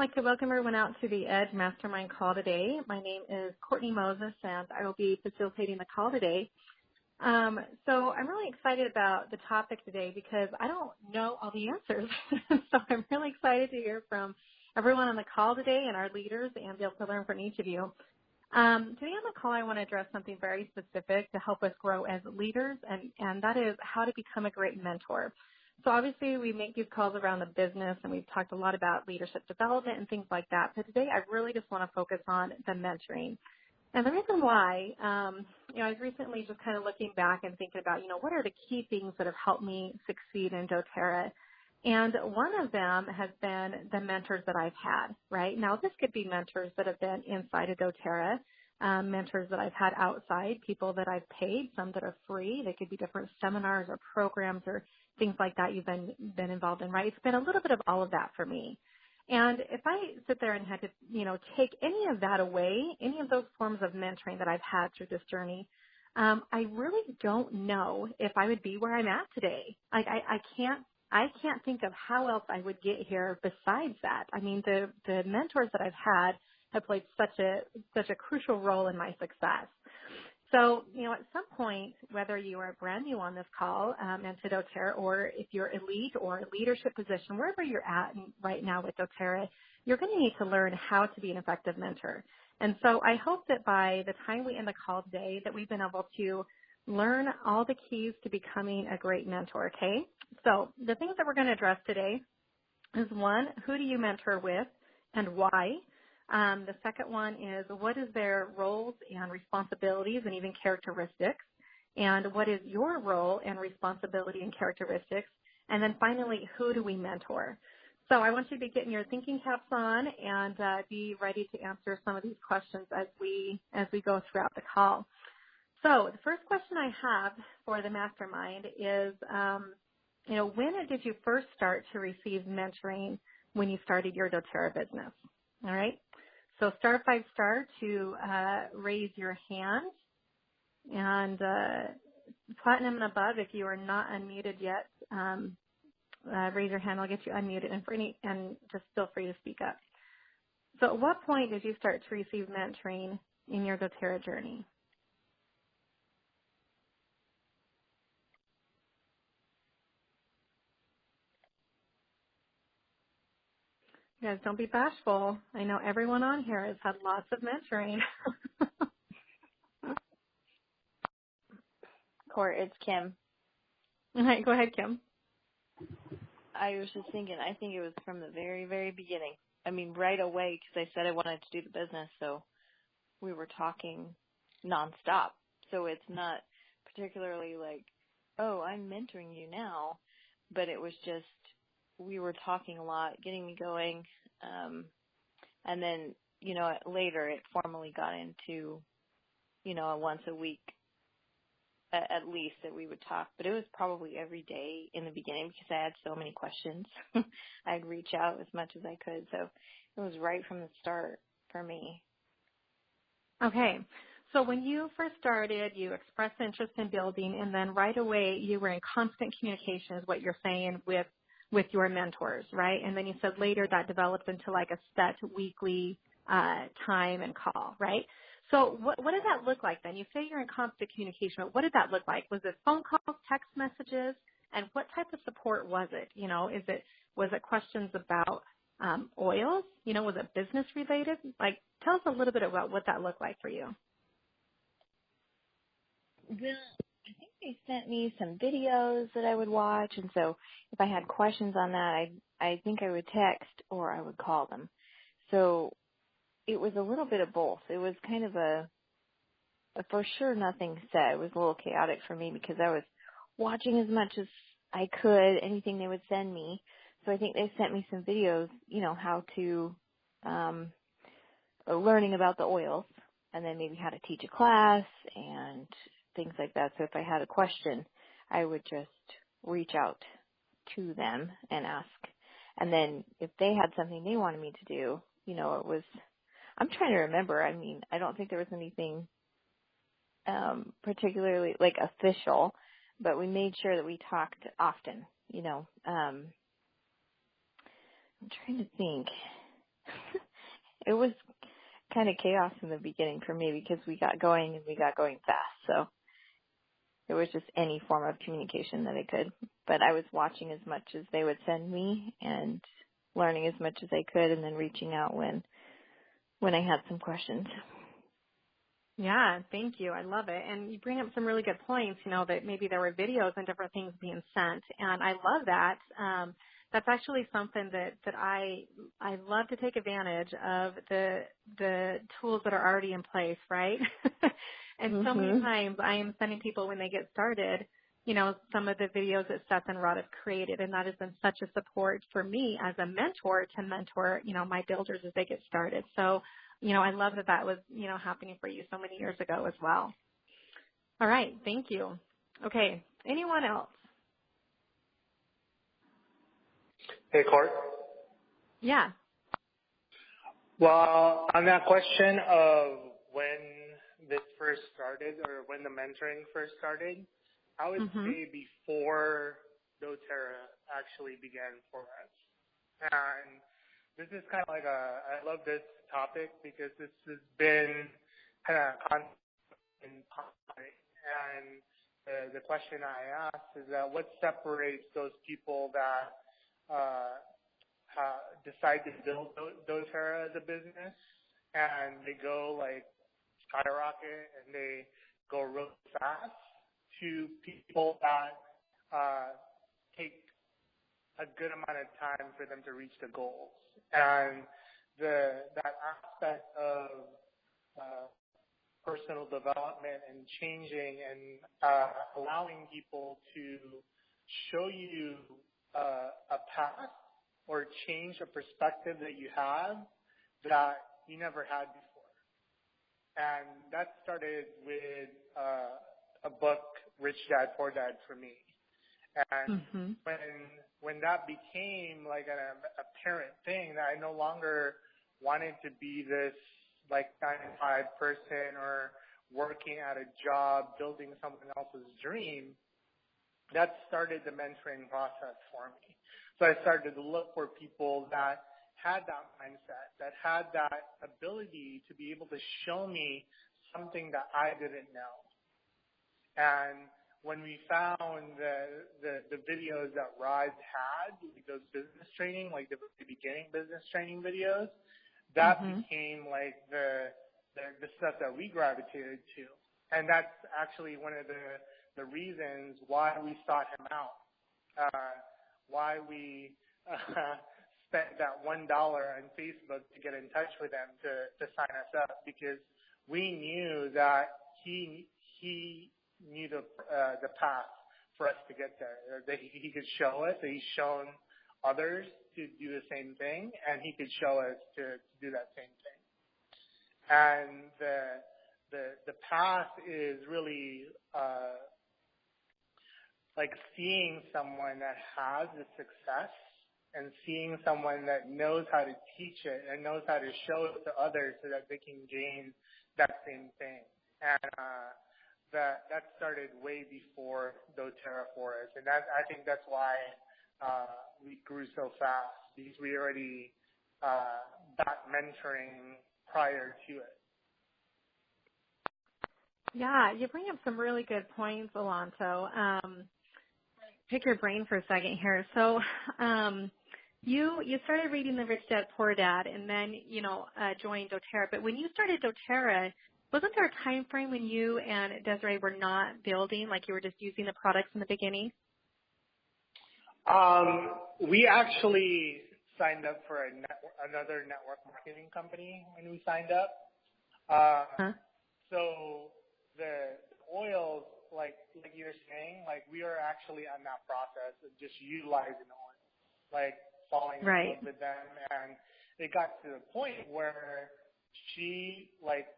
I'd like to welcome everyone out to the EDGE Mastermind call today. My name is Courtney Moses, and I will be facilitating the call today. So I'm really excited about the topic today because I don't know all the answers. So I'm really excited to hear from everyone on the call today and our leaders and be able to learn from each of you. Today on the call, I want to address something very specific to help us grow as leaders, and that is how to become a great mentor. So obviously, we make these calls around the business, and we've talked a lot about leadership development and things like that. But today, I really just want to focus on the mentoring. And the reason why, I was recently just kind of looking back and thinking about, what are the key things that have helped me succeed in doTERRA? And one of them has been the mentors that I've had, right? Now, this could be mentors that have been inside of doTERRA, mentors that I've had outside, people that I've paid, some that are free. They could be different seminars or programs or things like that you've been involved in, right? It's been a little bit of all of that for me. And if I sit there and had to, take any of that away, any of those forms of mentoring that I've had through this journey, I really don't know if I would be where I'm at today. Like I can't think of how else I would get here besides that. I mean, the mentors that I've had have played such a crucial role in my success. So, at some point, whether you are brand new on this call and to doTERRA, or if you're elite or a leadership position, wherever you're at right now with doTERRA, you're going to need to learn how to be an effective mentor. And so I hope that by the time we end the call today that we've been able to learn all the keys to becoming a great mentor, okay? So the things that we're going to address today is, one, who do you mentor with and why? The second one is, what is their roles and responsibilities and even characteristics? And what is your role and responsibility and characteristics? And then finally, who do we mentor? So I want you to be getting your thinking caps on and be ready to answer some of these questions as we go throughout the call. So the first question I have for the mastermind is, when did you first start to receive mentoring when you started your doTERRA business? All right. So star 5 star to raise your hand, and platinum and above, if you are not unmuted yet, raise your hand. I'll get you unmuted, and just feel free to speak up. So at what point did you start to receive mentoring in your doTERRA journey? You guys, don't be bashful. I know everyone on here has had lots of mentoring. Court, it's Kim. All right, go ahead, Kim. I was just thinking, I think it was from the very, very beginning. I mean, right away, because I said I wanted to do the business, so we were talking nonstop. So it's not particularly like, oh, I'm mentoring you now, but it was just we were talking a lot, getting me going, and then, later it formally got into, a once a week at least that we would talk, but it was probably every day in the beginning because I had so many questions. I'd reach out as much as I could, so it was right from the start for me. Okay. So when you first started, you expressed interest in building, and then right away you were in constant communication, is what you're saying, with your mentors, right? And then you said later that developed into like a set weekly time and call, right? So what did that look like then? You say you're in constant communication, but what did that look like? Was it phone calls, text messages, and what type of support was it? Was it questions about oils? Was it business related? Like, tell us a little bit about what that looked like for you. Well, I think they sent me some videos that I would watch, and so if I had questions on that, I think I would text or I would call them. So it was a little bit of both. It was kind of a for sure nothing said. It was a little chaotic for me because I was watching as much as I could, anything they would send me. So I think they sent me some videos, how to learning about the oils, and then maybe how to teach a class and things like that. So if I had a question, I would just reach out to them and ask. And then if they had something they wanted me to do, it was, I'm trying to remember. I mean, I don't think there was anything particularly like official, but we made sure that we talked often, I'm trying to think. it was kind of chaos in the beginning for me because we got going fast. So it was just any form of communication that I could. But I was watching as much as they would send me and learning as much as I could, and then reaching out when I had some questions. Yeah, thank you. I love it. And you bring up some really good points, that maybe there were videos and different things being sent. And I love that. That's actually something that I love to take advantage of the tools that are already in place, right? And so many times I am sending people when they get started, some of the videos that Seth and Rod have created, and that has been such a support for me as a mentor to mentor, my builders as they get started. So, I love that was, happening for you so many years ago as well. All right. Thank you. Okay. Anyone else? Hey, Court. Yeah. Well, on that question of when this first started or when the mentoring first started, I would say before doTERRA actually began for us. And this is kind of like I love this topic because this has been kind of constant in pondering. And the question I asked is that what separates those people that decide to build doTERRA as a business and they go like skyrocket and they go real fast to people that take a good amount of time for them to reach the goals. And that aspect of personal development and changing and allowing people to show you a path or change a perspective that you have that you never had before. And that started with a book, Rich Dad, Poor Dad, for me. And when that became like an apparent thing, that I no longer wanted to be this like 9-to-5 person or working at a job, building someone else's dream, that started the mentoring process for me. So I started to look for people that had that mindset, that had that ability to be able to show me something that I didn't know. And when we found the videos that Rod had, like those business training, like the beginning business training videos, that became like the stuff that we gravitated to. And that's actually one of the reasons why we sought him out, why we spent that $1 on Facebook to get in touch with him to sign us up, because we knew that he knew the path for us to get there, that he could show us, that he's shown others to do the same thing, and he could show us to do that same thing. And the path is really like seeing someone that has the success and seeing someone that knows how to teach it and knows how to show it to others so that they can gain that same thing. And that started way before doTERRA for us. And I think that's why we grew so fast, because we already got mentoring prior to it. Yeah, you bring up some really good points, Alonso. Pick your brain for a second here. So you started reading the Rich Dad, Poor Dad, and then, joined doTERRA. But when you started doTERRA, wasn't there a time frame when you and Desiree were not building, like you were just using the products in the beginning? We actually signed up for another network marketing company when we signed up. So the oils, like you're saying, like we are actually on that process of just utilizing the oils, like falling in love with them. And it got to the point where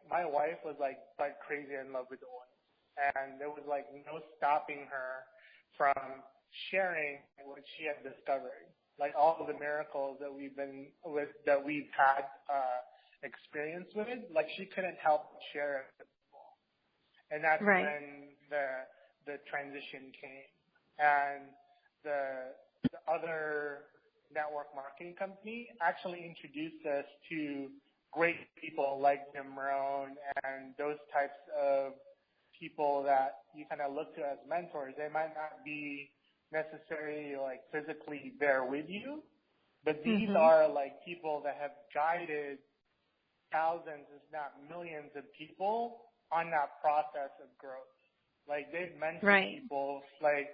my wife was like crazy in love with the oils. And there was like no stopping her from sharing what she had discovered, like all of the miracles that we've had experience with. Like she couldn't help but share it with people, and that's when the transition came. And the other network marketing company actually introduced us to great people like Jim Rohn and those types of people that you kind of look to as mentors. They might not be necessarily like physically there with you, but these are like people that have guided thousands, if not millions of people on that process of growth. Like they've mentored people like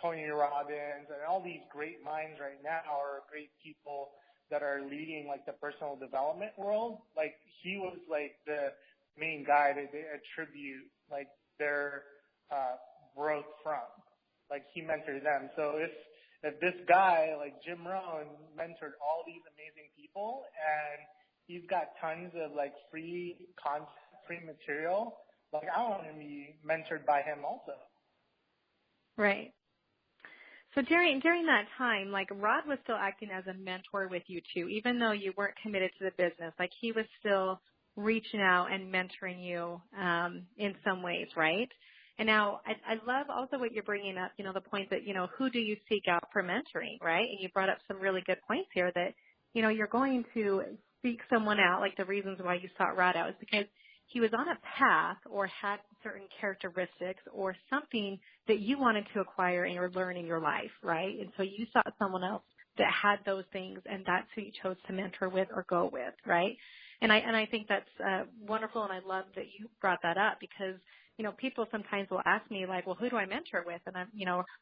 Tony Robbins and all these great minds right now are great people that are leading like the personal development world. Like he was like the main guy that they attribute like their growth from. Like he mentored them. So if this guy like Jim Rohn mentored all these amazing people and he's got tons of like free content, free material, like I want to be mentored by him also. Right. So during that time, like Rod was still acting as a mentor with you too, even though you weren't committed to the business. Like he was still reaching out and mentoring you in some ways, right? And now I love also what you're bringing up, the point that, who do you seek out for mentoring, right? And you brought up some really good points here that, you're going to seek someone out, like the reasons why you sought Rod out is because he was on a path or had certain characteristics or something that you wanted to acquire and or learn in your life, right? And so you sought someone else that had those things, and that's who you chose to mentor with or go with, right? And I think that's wonderful, and I love that you brought that up because, people sometimes will ask me like, well, who do I mentor with? And I'm,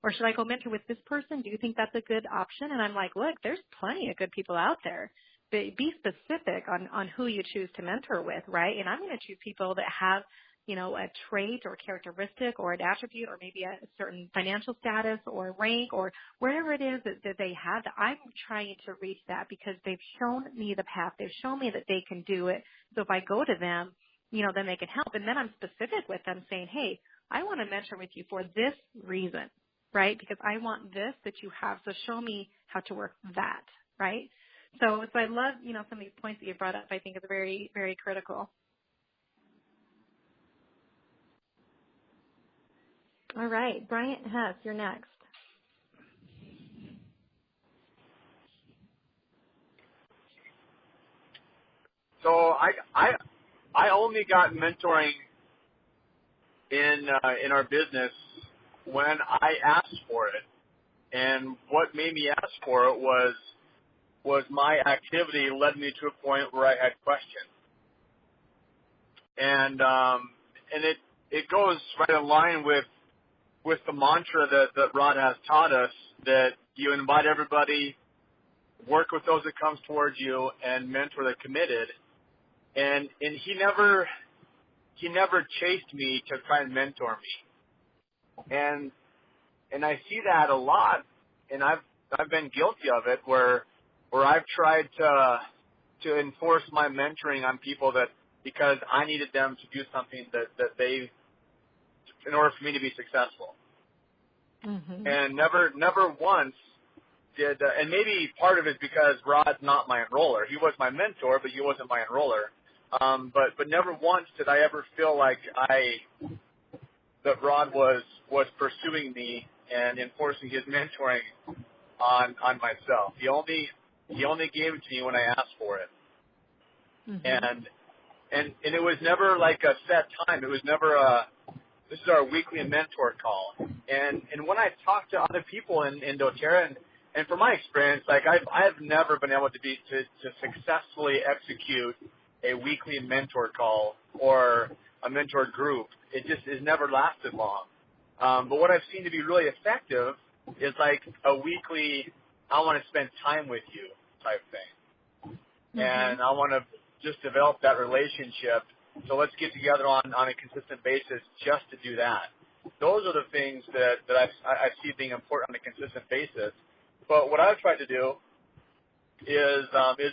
or should I go mentor with this person? Do you think that's a good option? And I'm like, look, there's plenty of good people out there. But be specific on who you choose to mentor with, right? And I'm going to choose people that have, a trait or characteristic or an attribute or maybe a certain financial status or rank or wherever it is that they have. I'm trying to reach that because they've shown me the path. They've shown me that they can do it. So if I go to them, then they can help. And then I'm specific with them saying, hey, I want to mentor with you for this reason, right? Because I want this that you have. So show me how to work that, right? So I love, some of these points that you brought up. I think is very, very critical. All right, Bryant Hess, you're next. So I only got mentoring in our business when I asked for it, and what made me ask for it was my activity led me to a point where I had questions, and it goes right in line with the mantra that Rod has taught us, that you invite everybody, work with those that comes towards you, and mentor the committed. And he never chased me to try and mentor me. And I see that a lot, and I've been guilty of it where I've tried to enforce my mentoring on people that because I needed them to do something that they, in order for me to be successful. Mm-hmm. And never once did, and maybe part of it is because Rod's not my enroller. He was my mentor, but he wasn't my enroller. But never once did I ever feel like that Rod was pursuing me and enforcing his mentoring on myself. He only gave it to me when I asked for it. Mm-hmm. And it was never like a set time. It was never this is our weekly mentor call. And when I talk to other people in doTERRA, and from my experience, like I've never been able to successfully execute a weekly mentor call or a mentor group. It just has never lasted long. But what I've seen to be really effective is like a weekly, I want to spend time with you type thing. Mm-hmm. And I want to just develop that relationship. So let's get together on a consistent basis just to do that. Those are the things that I see being important on a consistent basis. But what I've tried to do is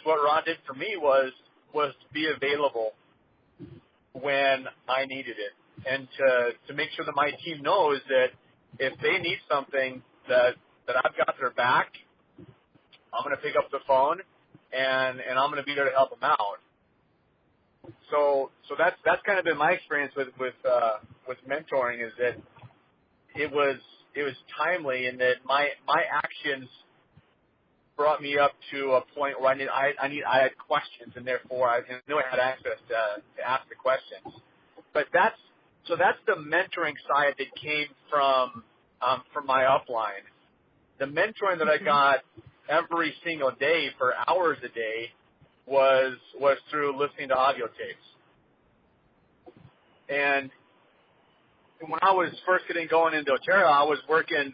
what Ron did for me was to be available when I needed it, and to make sure that my team knows that if they need something that I've got their back, I'm going to pick up the phone and I'm going to be there to help them out. So that's kind of been my experience with mentoring, is that it was timely, and that my actions brought me up to a point where I had questions, and therefore I knew I had access to ask the questions. But that's the mentoring side that came from my upline. The mentoring that I got every single day for hours a day was through listening to audio tapes. And when I was first getting going into Ontario, I was working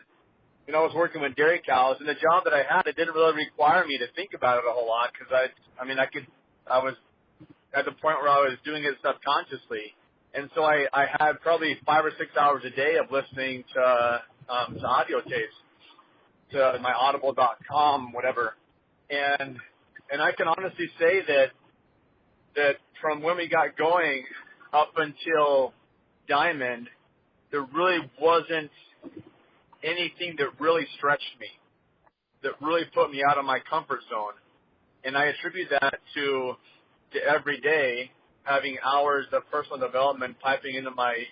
with dairy cows, and the job that I had, it didn't really require me to think about it a whole lot because I was at the point where I was doing it subconsciously. And so I had probably 5 or 6 hours a day of listening to audio tapes, to my audible.com, whatever. And I can honestly say that from when we got going up until Diamond, there really wasn't anything that really stretched me, that really put me out of my comfort zone. And I attribute that to every day having hours of personal development piping into my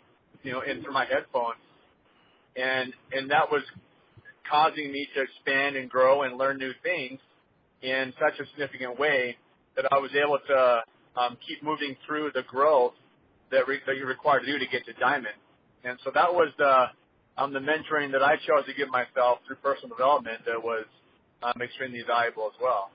headphones. And that was causing me to expand and grow and learn new things in such a significant way that I was able to keep moving through the growth that you're required to do to get to Diamond. And so that was the mentoring that I chose to give myself through personal development that was extremely valuable as well.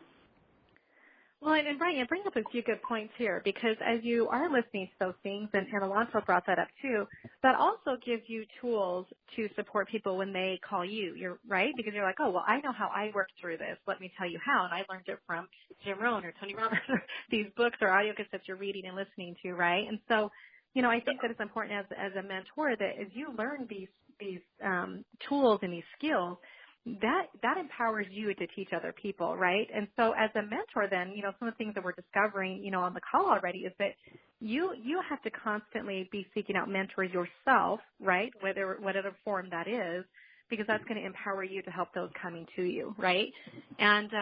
Well, and Brian, you bring up a few good points here because as you are listening to those things, and Alonso brought that up too, that also gives you tools to support people when they call you. You're right, because you're like, oh, well, I know how I worked through this. Let me tell you how, and I learned it from Jim Rohn or Tony Robbins or these books or audio cassettes you're reading and listening to, right? And so, I think that it's important as a mentor that as you learn these tools and these skills, that empowers you to teach other people, right? And so as a mentor then, some of the things that we're discovering, on the call already is that you have to constantly be seeking out mentors yourself, right? Whatever form that is, because that's going to empower you to help those coming to you, right? And,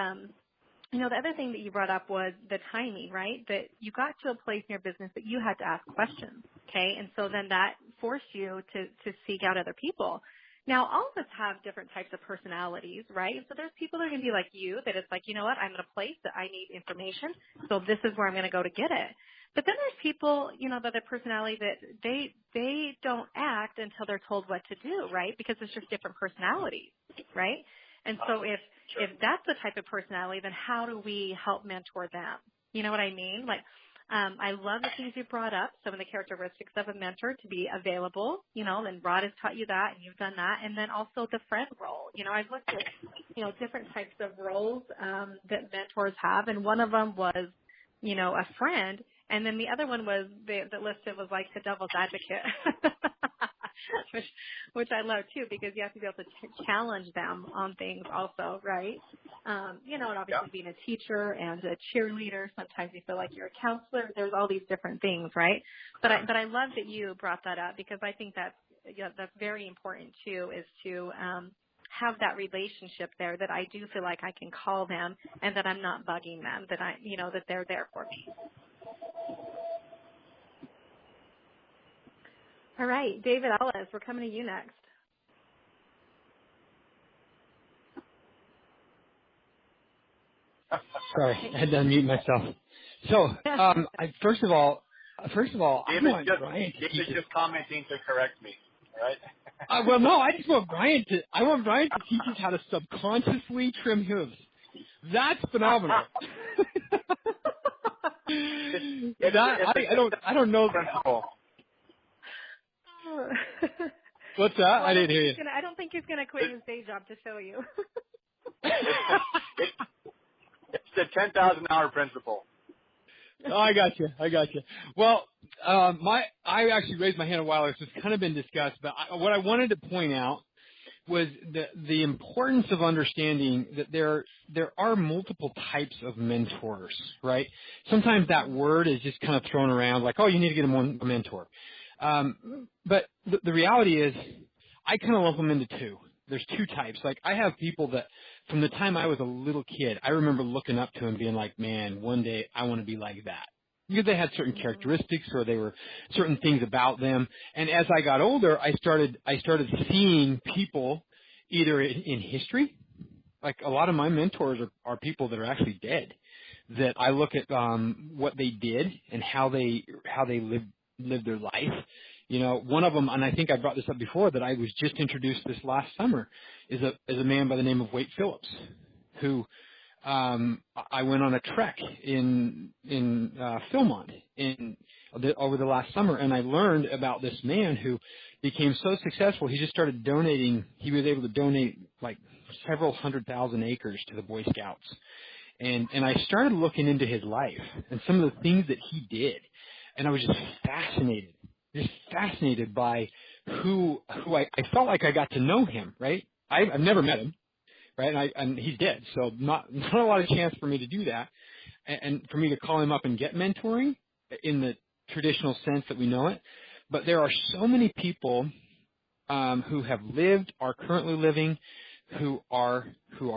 the other thing that you brought up was the timing, right? That you got to a place in your business that you had to ask questions, okay? And so then that forced you to seek out other people. Now, all of us have different types of personalities, right? So there's people that are going to be like you, that it's like, you know what, I'm in a place that I need information, so this is where I'm going to go to get it. But then there's people, that their personality that they don't act until they're told what to do, right? Because it's just different personalities, right? And so if that's the type of personality, then how do we help mentor them? You know what I mean? Like, I love the things you brought up, some of the characteristics of a mentor to be available, and Rod has taught you that and you've done that. And then also the friend role. I've looked at, different types of roles that mentors have. And one of them was, a friend. And then the other one was the listed was like the devil's advocate, which I love too, because you have to be able to challenge them on things also, right? And obviously being a teacher and a cheerleader, sometimes you feel like you're a counselor. There's all these different things, right? But I love that you brought that up because I think that's very important too, is to have that relationship there that I do feel like I can call them and that I'm not bugging them, that that they're there for me. All right, David Ellis, we're coming to you next. Sorry, I had to unmute myself. So, first of all, David's just commenting to correct me, all right? Well, no, I just want Brian to teach us how to subconsciously trim hooves. That's phenomenal. I don't know. What's that? Well, I didn't hear you. I don't think he's going to quit his day job to show you. It's the 10,000-hour principle. Oh, I got you. Well, I actually raised my hand a while ago, so it's kind of been discussed. But what I wanted to point out was the importance of understanding that there are multiple types of mentors, right? Sometimes that word is just kind of thrown around like, oh, you need to get a mentor. But the reality is I kind of lump them into two. There's two types. Like I have people that from the time I was a little kid, I remember looking up to and being like, man, one day I want to be like that. Because they had certain characteristics or they were certain things about them. And as I got older, I started seeing people either in history like a lot of my mentors are people that are actually dead, that I look at what they did and how they lived their life. You know, one of them, and I think I brought this up before, that I was just introduced this last summer, is a man by the name of Wade Phillips, who I went on a trek in Philmont over the last summer, and I learned about this man who became so successful. He just started donating. He was able to donate like several 100,000 acres to the Boy Scouts, and I started looking into his life and some of the things that he did, and I was just fascinated by who I felt like I got to know him. Right, I've never met him. Right, and he's dead, so not a lot of chance for me to do that, and for me to call him up and get mentoring in the traditional sense that we know it. But there are so many people who have lived, are currently living, who are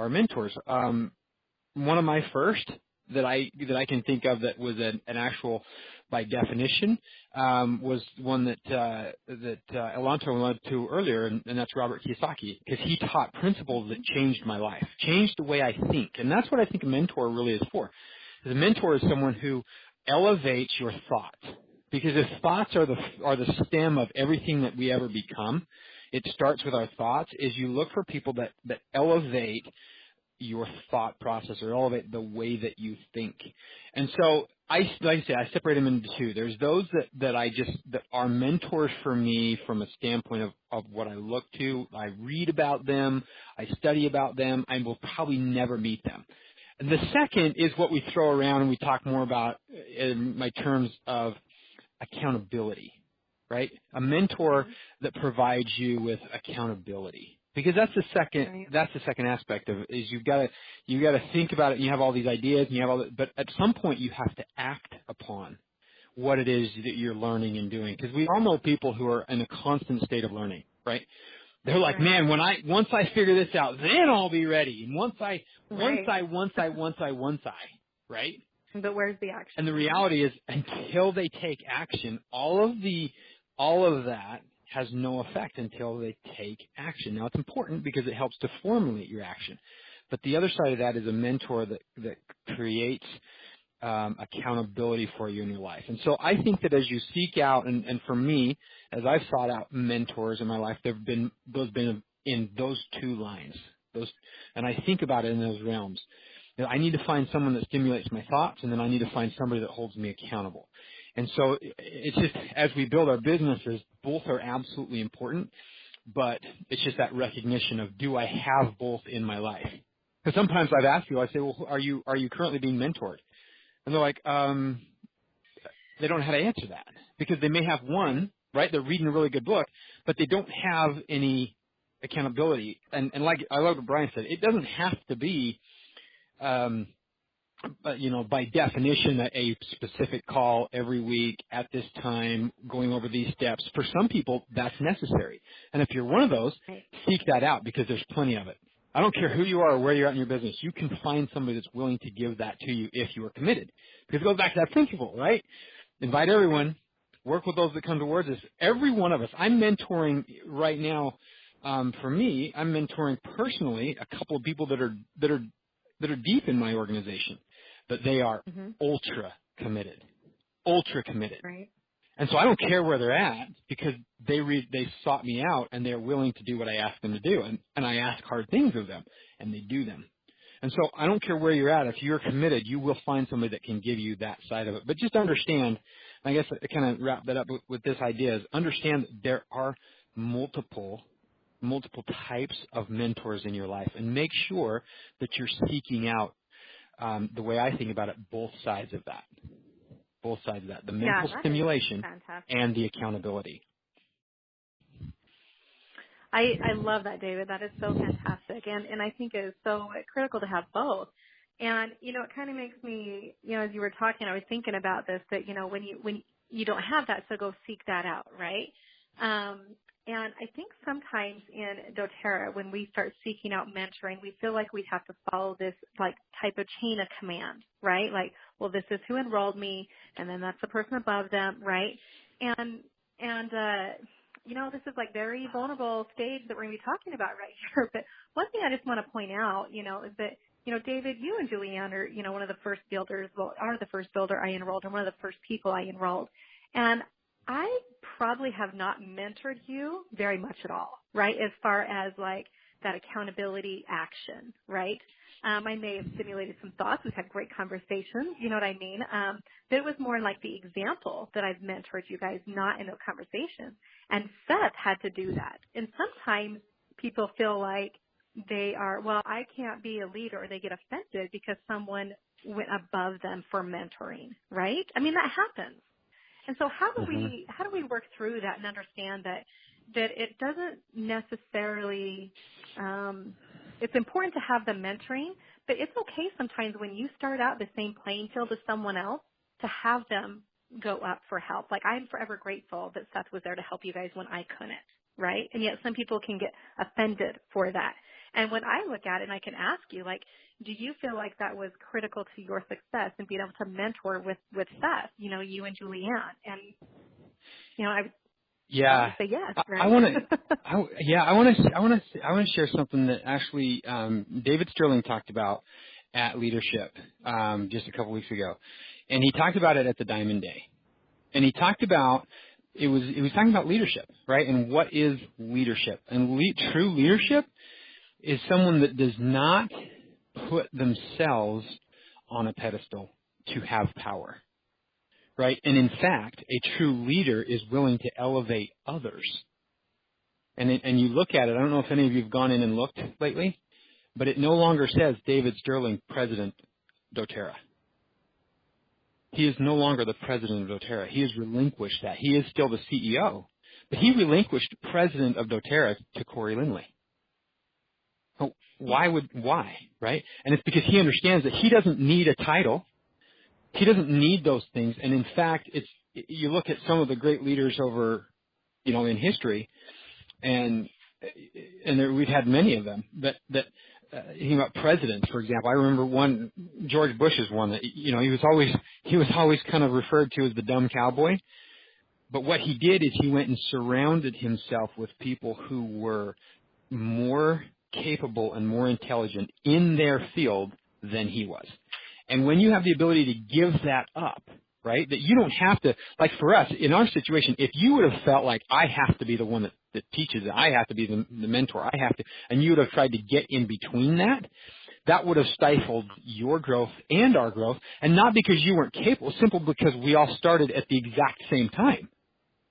mentors. One of my first that I can think of that was an actual, by definition, was one that Elanto alluded to earlier, and that's Robert Kiyosaki, because he taught principles that changed my life, changed the way I think, and that's what I think a mentor really is for. A mentor is someone who elevates your thoughts, because if thoughts are the stem of everything that we ever become, it starts with our thoughts. Is you look for people that elevate your thought process or elevate the way that you think. And so I separate them into two. There's those that are mentors for me from a standpoint of what I look to. I read about them. I study about them. I will probably never meet them. And the second is what we throw around and we talk more about in my terms of accountability, right? A mentor that provides you with accountability. Because that's the second aspect of it, is you gotta think about it, and you have all these ideas and you have but at some point you have to act upon what it is that you're learning and doing. Because we all know people who are in a constant state of learning, right? They're like, man, once I figure this out, then I'll be ready. And once I, right? But where's the action? And the reality is, until they take action, all of that has no effect until they take action. Now, it's important because it helps to formulate your action. But the other side of that is a mentor that creates accountability for you in your life. And so I think that as you seek out, and for me, as I've sought out mentors in my life, they've been in those two lines. And I think about it in those realms. I need to find someone that stimulates my thoughts, and then I need to find somebody that holds me accountable. And so it's just, as we build our businesses, both are absolutely important, but it's just that recognition of, do I have both in my life? Because sometimes I've asked people, I say, well, are you currently being mentored? And they're like, they don't know how to answer that, because they may have one, right? They're reading a really good book, but they don't have any accountability. And like I love what Brian said, it doesn't have to be by definition, a specific call every week at this time, going over these steps. For some people, that's necessary. And if you're one of those, seek that out, because there's plenty of it. I don't care who you are or where you're at in your business. You can find somebody that's willing to give that to you if you are committed. Because it goes back to that principle, right? Invite everyone. Work with those that come towards us. Every one of us. I'm mentoring right now. For me, I'm mentoring personally a couple of people that are deep in my organization, but they are ultra committed. Right. And so I don't care where they're at, because they sought me out and they're willing to do what I ask them to do. And I ask hard things of them, and they do them. And so I don't care where you're at. If you're committed, you will find somebody that can give you that side of it. But just understand, I guess I kind of wrap that up with this idea, is understand that there are multiple types of mentors in your life, and make sure that you're seeking out, the way I think about it, both sides of that, the mental stimulation and the accountability. I love that, David. That is so fantastic. And I think it is so critical to have both. And, it kind of makes me, as you were talking, I was thinking about this, that, when you don't have that, so go seek that out, right? And I think sometimes in doTERRA, when we start seeking out mentoring, we feel like we have to follow this type of chain of command, right? Like, well, this is who enrolled me, and then that's the person above them, right? And this is very vulnerable stage that we're going to be talking about right here. But one thing I just want to point out, is that, David, you and Julianne are, one of the first builders, are the first builder I enrolled and one of the first people I enrolled. And I probably have not mentored you very much at all, right, as far as like that accountability action, right? I may have stimulated some thoughts. We've had great conversations, you know what I mean? But it was more like the example that I've mentored you guys, not in a conversation. And Seth had to do that. And sometimes people feel like they are, well, I can't be a leader, or they get offended because someone went above them for mentoring, right? I mean, that happens. And so how do we work through that and understand that it doesn't necessarily, it's important to have the mentoring, but it's okay sometimes when you start out the same playing field as someone else to have them go up for help. Like, I'm forever grateful that Seth was there to help you guys when I couldn't, right? And yet some people can get offended for that. And when I look at it, and I can ask you, like, do you feel like that was critical to your success and being able to mentor with Seth, you and Julianne? And, I would say yes, right? I want to share something that actually David Sterling talked about at Leadership just a couple weeks ago, and he talked about it at the Diamond Day, and he talked about he was talking about leadership, right? And what is leadership? And true leadership is someone that does not put themselves on a pedestal to have power. Right? And in fact, a true leader is willing to elevate others. And you look at it, I don't know if any of you have gone in and looked lately, but it no longer says David Sterling, President doTERRA. He is no longer the President of doTERRA. He has relinquished that. He is still the CEO, but he relinquished President of doTERRA to Corey Lindley. Oh, why, right? And it's because he understands that he doesn't need a title. He doesn't need those things, and in fact, you look at some of the great leaders over, in history, and we've had many of them. Thinking about presidents, for example, I remember George Bush is one that he was always kind of referred to as the dumb cowboy. But what he did is he went and surrounded himself with people who were more capable and more intelligent in their field than he was. And when you have the ability to give that up, right, that you don't have to, like for us, in our situation, if you would have felt like I have to be the one that teaches it, I have to be the mentor, and you would have tried to get in between that would have stifled your growth and our growth, and not because you weren't capable, simply because we all started at the exact same time.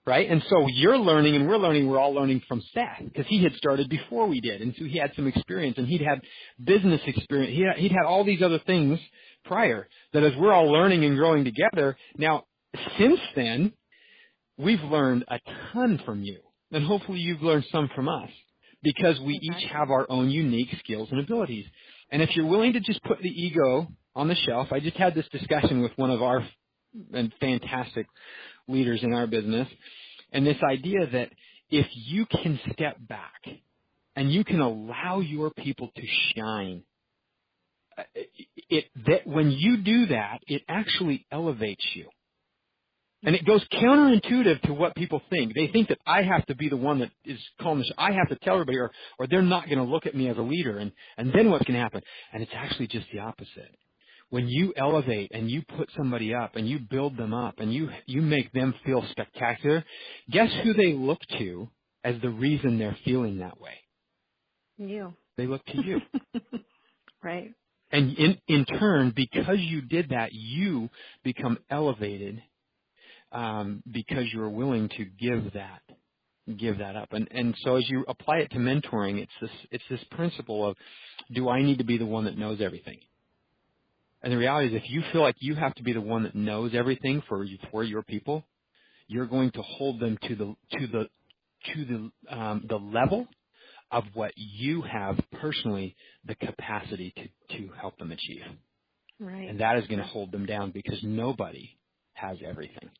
Right? And so you're learning and we're all learning from Seth because he had started before we did. And so he had some experience and he'd had business experience. He'd had all these other things prior that as we're all learning and growing together. Now, since then, we've learned a ton from you. And hopefully you've learned some from us because we each have our own unique skills and abilities. And if you're willing to just put the ego on the shelf, I just had this discussion with one of our fantastic leaders in our business, and this idea that if you can step back and you can allow your people to shine, that when you do that, it actually elevates you. And it goes counterintuitive to what people think. They think that I have to be the one that is calling the show. I have to tell everybody, or they're not going to look at me as a leader, and then what's going to happen? And it's actually just the opposite. When you elevate and you put somebody up and you build them up and you make them feel spectacular, guess who they look to as the reason they're feeling that way? You. They look to you. Right. And in turn, because you did that, you become elevated because you're willing to give that up. And so as you apply it to mentoring, it's this principle of, do I need to be the one that knows everything? And the reality is, if you feel like you have to be the one that knows everything for your people, you're going to hold them to the level of what you have personally the capacity to help them achieve. Right. And that is going to hold them down because nobody has everything.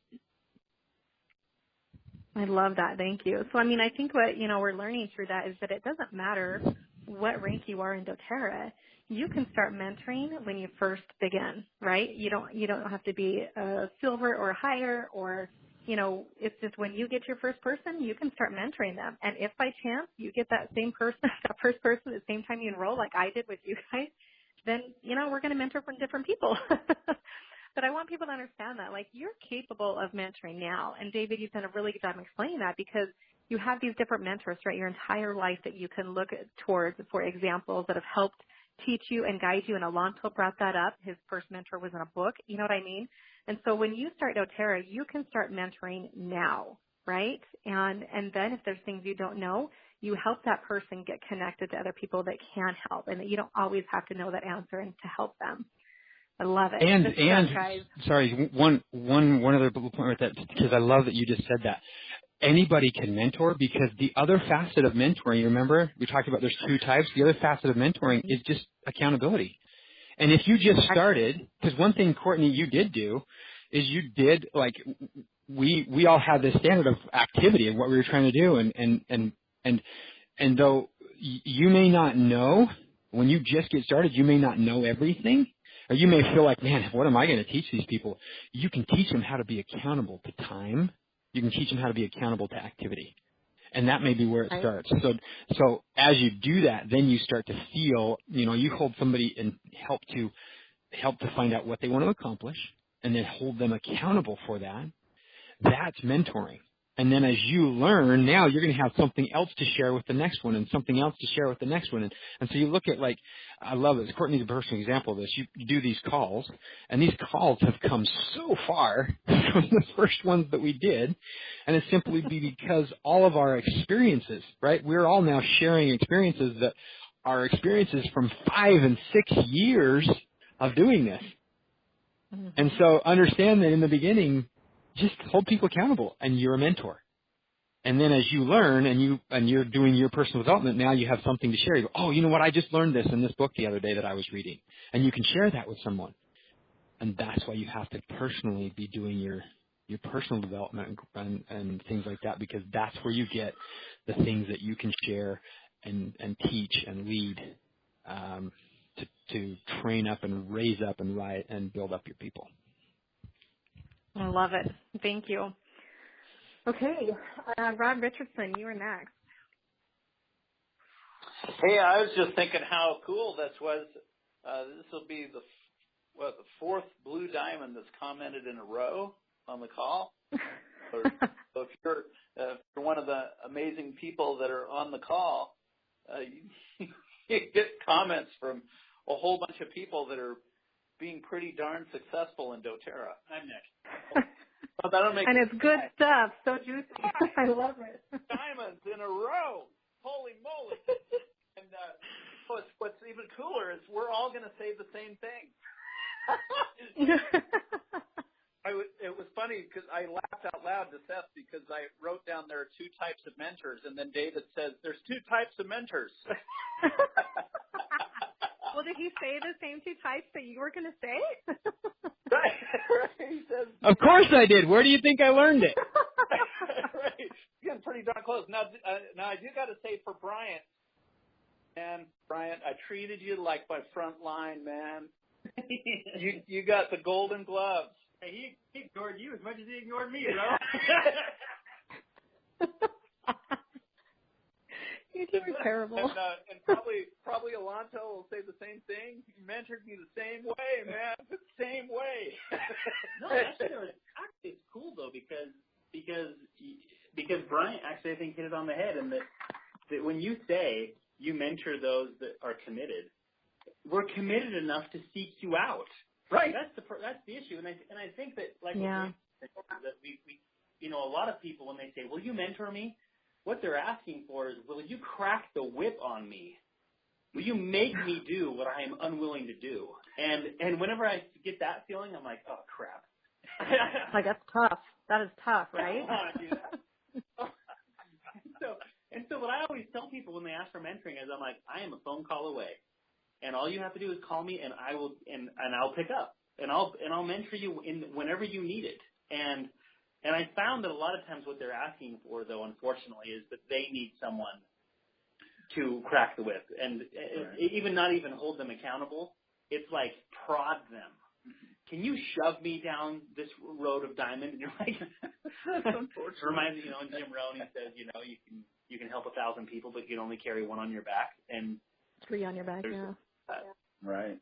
I love that. Thank you. So, I mean, I think what, we're learning through that is that it doesn't matter what rank you are in doTERRA. You can start mentoring when you first begin, right? You don't have to be a silver or higher or, it's just when you get your first person, you can start mentoring them. And if by chance you get that same person, that first person at the same time you enroll, like I did with you guys, then, we're going to mentor from different people. But I want people to understand that, like, you're capable of mentoring now. And David, you've done a really good job explaining that because you have these different mentors throughout your entire life that you can look towards for examples that have helped teach you and guide you. And Alonso brought that up. His first mentor was in a book. You know what I mean? And so when you start doTERRA, you can start mentoring now, right? And then if there's things you don't know, you help that person get connected to other people that can help, and that you don't always have to know that answer and to help them. I love it. And guys. Sorry, one other point with that, because I love that you just said that. Anybody can mentor, because the other facet of mentoring, remember, we talked about there's two types. The other facet of mentoring is just accountability. And if you just started, because one thing, Courtney, you did do is you did, like, we all had this standard of activity of what we were trying to do. And though you may not know, when you just get started, you may not know everything. Or you may feel like, man, what am I going to teach these people? You can teach them how to be accountable to time. You can teach them how to be accountable to activity. And that may be where it starts. So as you do that, then you start to feel, you hold somebody and help to find out what they want to accomplish, and then hold them accountable for that. That's mentoring. And then as you learn, now you're going to have something else to share with the next one, and something else to share with the next one. And so you look at, like, I love it. Courtney's a personal example of this. You do these calls, and these calls have come so far from the first ones that we did. And it's simply because all of our experiences, right? We're all now sharing experiences that are experiences from 5 and 6 years of doing this. Mm-hmm. And so understand that in the beginning, just hold people accountable, and you're a mentor. And then as you learn and you're doing your personal development, now you have something to share. You go, oh, you know what? I just learned this in this book the other day that I was reading. And you can share that with someone. And that's why you have to personally be doing your personal development and things like that, because that's where you get the things that you can share and teach and lead to train up and raise up and build up your people. I love it. Thank you. Okay, Rob Richardson, you are next. Hey, I was just thinking how cool this was. This will be the fourth blue diamond that's commented in a row on the call. So if you're one of the amazing people that are on the call, you get comments from a whole bunch of people that are being pretty darn successful in doTERRA. I'm next. Oh, and it's good stuff. So juicy. I love it. Diamonds in a row. Holy moly. And what's even cooler is we're all going to say the same thing. It was funny because I laughed out loud to Seth because I wrote down there are 2 types of mentors, and then David says there's 2 types of mentors. Well, did he say the same 2 types that you were going to say? Right. He says, of course I did. Where do you think I learned it? Right. You're getting pretty darn close. Now I do got to say for Bryant, man, Bryant, I treated you like my front line, man. You got the golden gloves. Hey, he ignored you as much as he ignored me, bro. You two are terrible. And probably Alonso will say the same thing. You mentored me the same way, man. The same way. No, actually, it's cool though because Bryant actually I think hit it on the head, and that when you say you mentor those that are committed, we're committed enough to seek you out. Right. That's the issue, and I think that that we a lot of people when they say, "Will you mentor me?" What they're asking for is, will you crack the whip on me? Will you make me do what I am unwilling to do? And whenever I get that feeling, I'm like, oh, crap. Like, that's tough. That is tough, right? So what I always tell people when they ask for mentoring is, I'm like, I am a phone call away. And all you have to do is call me, and I will, and I'll pick up. And I'll mentor you whenever you need it. And I found that a lot of times what they're asking for, though, unfortunately, is that they need someone to crack the whip. And not even hold them accountable. It's like prod them. Can you shove me down this road of diamond? And you're like, It reminds me, when Jim Rohn says, you can help 1,000 people, but you can only carry one on your back. And 3 on your back, yeah. Right.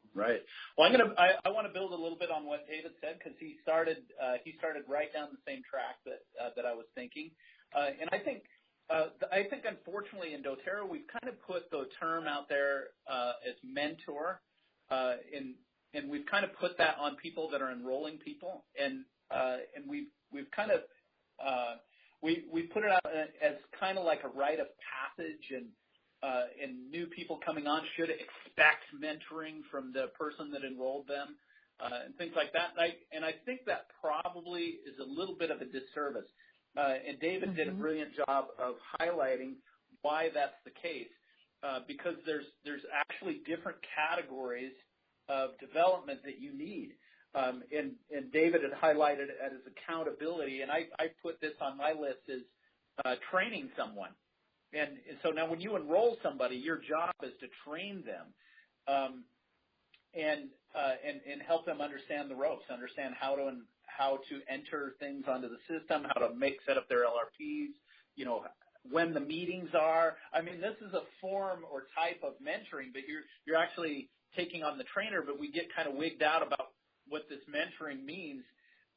Well, I want to build a little bit on what David said, because he started right down the same track that I was thinking, and I think unfortunately in doTERRA we've kind of put the term out there as mentor, and we've kind of put that on people that are enrolling people, and we've kind of we put it out as kind of like a rite of passage, and new people coming on should expect mentoring from the person that enrolled them, and things like that. And I think that probably is a little bit of a disservice. And David did a brilliant job of highlighting why that's the case, because there's actually different categories of development that you need. And David had highlighted it as accountability, and I put this on my list as training someone. And so now when you enroll somebody, your job is to train them and help them understand the ropes, understand how to enter things onto the system, how to set up their LRPs, when the meetings are. I mean, this is a form or type of mentoring, but you're actually taking on the trainer, but we get kind of wigged out about what this mentoring means.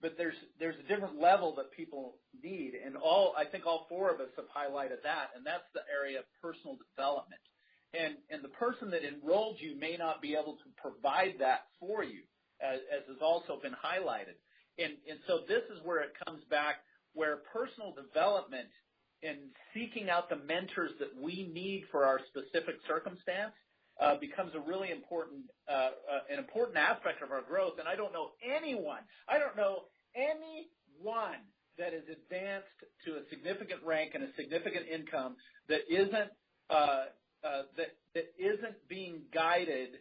But there's a different level that people need, and I think all 4 of us have highlighted that, and that's the area of personal development. And the person that enrolled you may not be able to provide that for you, as has also been highlighted. And so this is where it comes back, where personal development and seeking out the mentors that we need for our specific circumstance becomes a really important aspect of our growth. And I don't know anyone that is advanced to a significant rank and a significant income that isn't being guided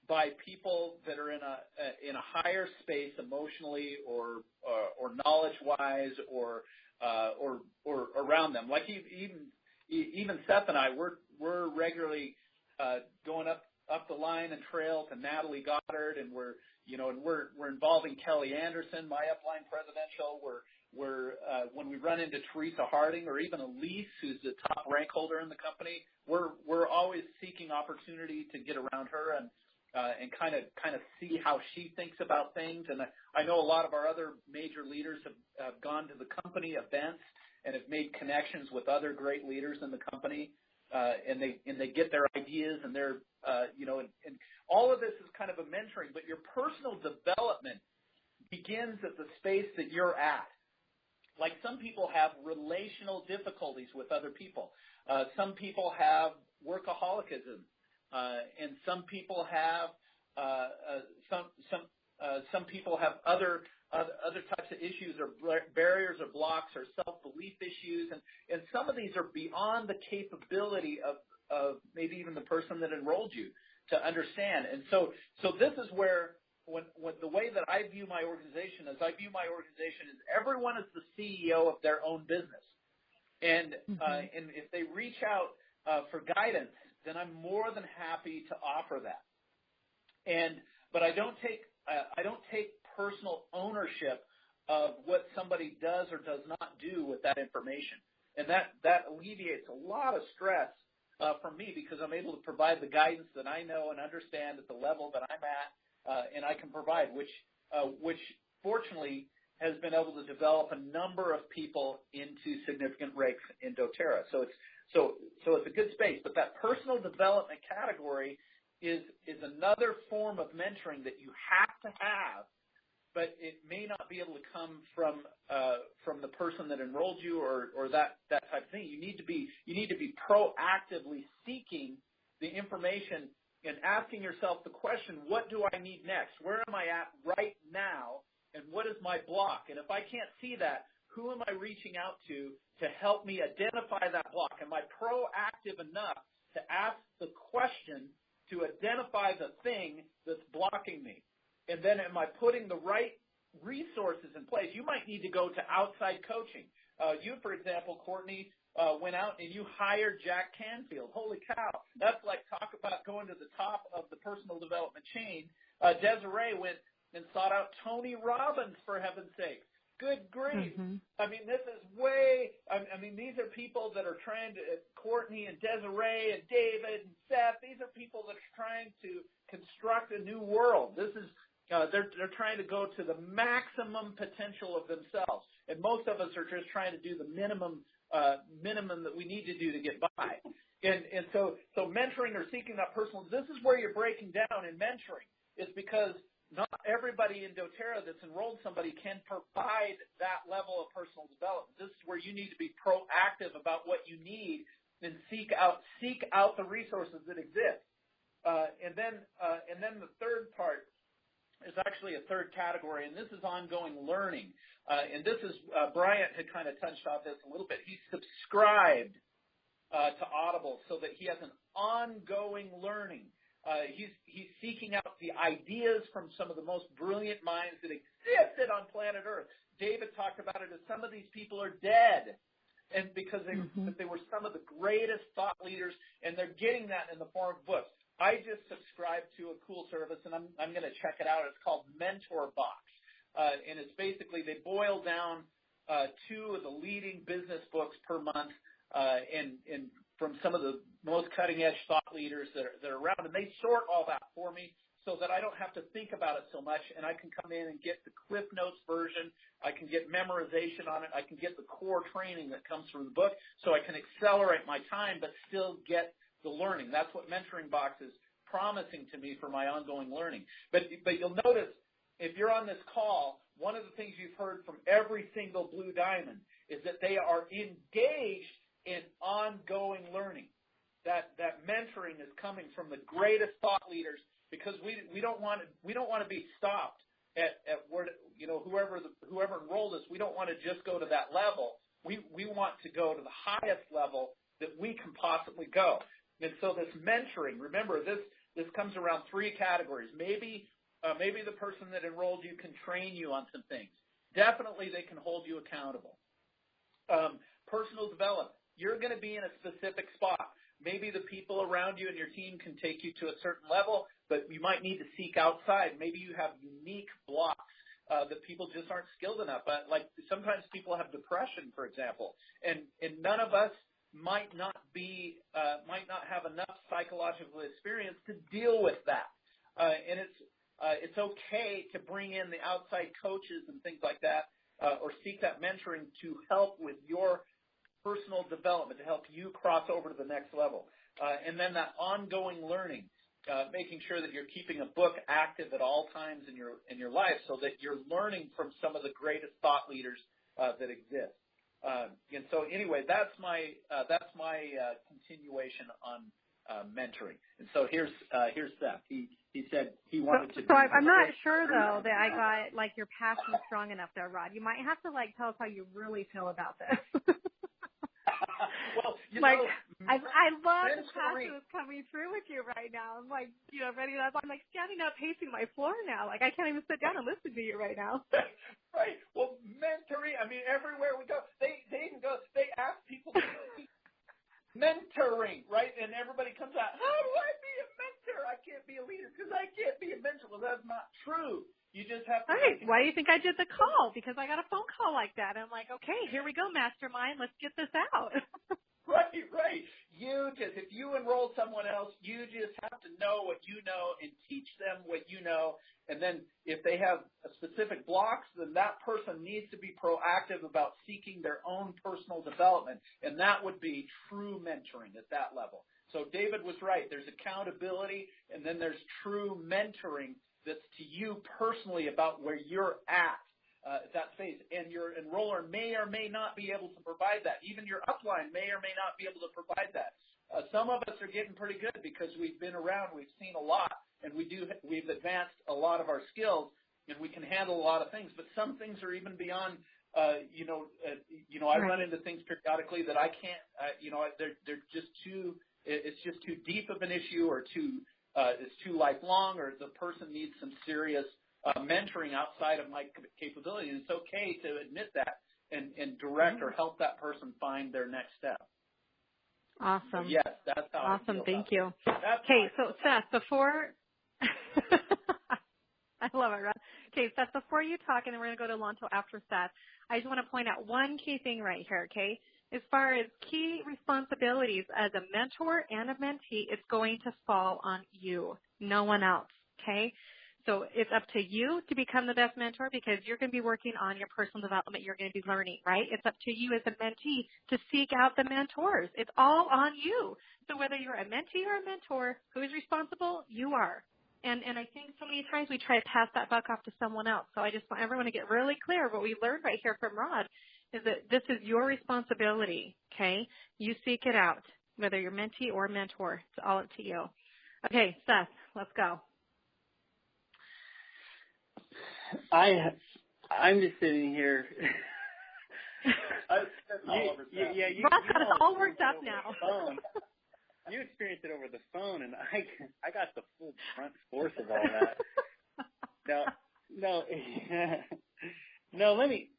by people that are in a higher space emotionally or knowledge-wise or around them. Like even Seth and I, we're regularly going up the line and trail to Natalie Goddard, and we're involving Kelly Anderson, my upline presidential. We're when we run into Teresa Harding or even Elise, who's the top rank holder in the company, we're always seeking opportunity to get around her and kind of see how she thinks about things. And I know a lot of our other major leaders have gone to the company events and have made connections with other great leaders in the company. And they get their ideas and their and all of this is kind of a mentoring, but your personal development begins at the space that you're at. Like some people have relational difficulties with other people. Some people have workaholicism, and some people have some people have other types of issues or barriers or blocks or self-belief issues, and some of these are beyond the capability of maybe even the person that enrolled you to understand. And so this is where when the way that I view my organization is everyone is the CEO of their own business, and if they reach out for guidance, then I'm more than happy to offer that. But I don't take personal ownership of what somebody does or does not do with that information. And that alleviates a lot of stress from me, because I'm able to provide the guidance that I know and understand at the level that I'm at, and I can provide, which fortunately has been able to develop a number of people into significant ranks in doTERRA. So it's a good space. But that personal development category is another form of mentoring that you have to have, but it may not be able to come from the person that enrolled you or that type of thing. You need to be proactively seeking the information and asking yourself the question, what do I need next? Where am I at right now? And what is my block? And if I can't see that, who am I reaching out to help me identify that block? Am I proactive enough to ask the question to identify the thing that's blocking me? And then am I putting the right resources in place? You might need to go to outside coaching. You, for example, Courtney, went out and you hired Jack Canfield. Holy cow. That's like talk about going to the top of the personal development chain. Desiree went and sought out Tony Robbins, for heaven's sake. Good grief. Mm-hmm. I mean, this is way, I mean, these are people that are trying to, Courtney and Desiree and David and Seth, these are people that are trying to construct a new world. This is, they're trying to go to the maximum potential of themselves. And most of us are just trying to do the minimum that we need to do to get by. And so mentoring or seeking that personal, this is where you're breaking down in mentoring. It's because not everybody in doTERRA that's enrolled somebody can provide that level of personal development. This is where you need to be proactive about what you need and seek out the resources that exist. And then the third part is actually a third category, and this is ongoing learning. And this is, Bryant had kind of touched on this a little bit. He subscribed to Audible so that he has an ongoing learning. He's seeking out the ideas from some of the most brilliant minds that existed on planet Earth. David talked about it as some of these people are dead, and because they were some of the greatest thought leaders, and they're getting that in the form of books. I just subscribed to a cool service, and I'm going to check it out. It's called Mentor Box, and it's basically they boil down 2 of the leading business books per month, and from some of the most cutting-edge thought leaders that are around, and they sort all that for me so that I don't have to think about it so much, and I can come in and get the Cliff Notes version. I can get memorization on it. I can get the core training that comes from the book, so I can accelerate my time but still get the learning. That's what Mentoring Box is promising to me for my ongoing learning. But you'll notice if you're on this call, one of the things you've heard from every single Blue Diamond is that they are engaged in ongoing learning. That mentoring is coming from the greatest thought leaders because we don't want to be stopped at where, you know, whoever enrolled us. We don't want to just go to that level. We want to go to the highest level that we can possibly go. And so this mentoring, remember, this comes around 3 categories. Maybe the person that enrolled you can train you on some things. Definitely they can hold you accountable. Personal development. You're going to be in a specific spot. Maybe the people around you and your team can take you to a certain level, but you might need to seek outside. Maybe you have unique blocks that people just aren't skilled enough. Like sometimes people have depression, for example, and none of us might not have enough psychological experience to deal with that. And it's okay to bring in the outside coaches and things like that, or seek that mentoring to help with your personal development, to help you cross over to the next level. And then that ongoing learning, making sure that you're keeping a book active at all times in your life so that you're learning from some of the greatest thought leaders that exist. And so anyway, that's my continuation on mentoring. And so here's Seth. He said he wanted to. So I'm not sure though that I got like your passion strong enough there, Rod. You might have to like tell us how you really feel about this. Well, like I love the passion that's coming through with you right now. I'm like, you know, ready to. I'm like standing up, pacing my floor now. Like I can't even sit down and listen to you right now. Right. Well, mentoring. I mean, everywhere we go, they ask people to be mentoring, right? And everybody comes out. How do I be a mentor? I can't be a leader because I can't be a mentor. Well, that's not true. You just have to. Right. Why do you think I did the call? Because I got a phone call like that. I'm like, okay, here we go, Mastermind. Let's get this out. Right. If you enroll someone else, you just have to know what you know and teach them what you know. And then if they have specific blocks, then that person needs to be proactive about seeking their own personal development. And that would be true mentoring at that level. So David was right. There's accountability, and then there's true mentoring that's to you personally about where you're at that phase. And your enroller may or may not be able to provide that. Even your upline may or may not be able to provide that. Some of us are getting pretty good because we've been around, we've seen a lot, and we've advanced a lot of our skills, and we can handle a lot of things. But some things are even beyond. I run into things periodically that I can't. They're just too. It's just too deep of an issue, or it's too lifelong, or the person needs some serious mentoring outside of my capability. And it's okay to admit that and direct or help that person find their next step. Awesome. So yes, that's how awesome. I feel Thank about you. Okay, so Seth, before I love it, Rod. Okay, Seth, before you talk, and then we're going to go to Lonto after Seth, I just want to point out one key thing right here, okay? As far as key responsibilities as a mentor and a mentee, it's going to fall on you, no one else, okay? So it's up to you to become the best mentor because you're going to be working on your personal development. You're going to be learning, right? It's up to you as a mentee to seek out the mentors. It's all on you. So whether you're a mentee or a mentor, who is responsible? You are. And I think so many times we try to pass that buck off to someone else. So I just want everyone to get really clear. What we learned right here from Rod is that this is your responsibility, okay? You seek it out, whether you're mentee or mentor. It's all up to you. Okay, Seth, let's go. I'm just sitting here. Rod's got it all worked up now. You experienced it over the phone, and I got the full front force of all that. No, let me.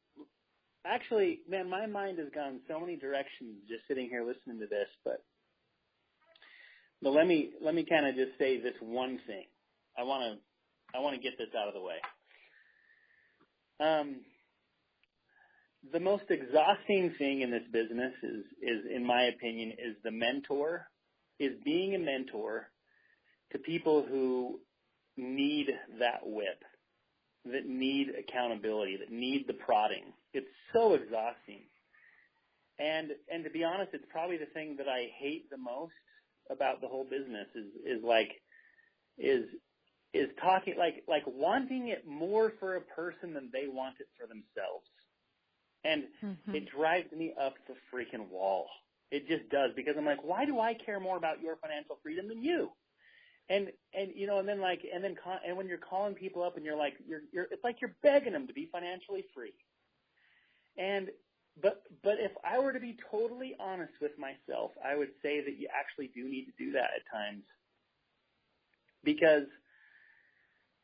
Actually, man, my mind has gone so many directions just sitting here listening to this. But let me kind of just say this one thing. I want to get this out of the way. The most exhausting thing in this business is, in my opinion, is being a mentor to people who need that whip, that need accountability, that need the prodding. It's so exhausting. And to be honest, it's probably the thing that I hate the most about the whole business is talking like wanting it more for a person than they want it for themselves. And it drives me up the freaking wall. It just does, because I'm like, why do I care more about your financial freedom than you? And you know, and when you're calling people up and you're like, it's like you're begging them to be financially free. But if I were to be totally honest with myself, I would say that you actually do need to do that at times. Because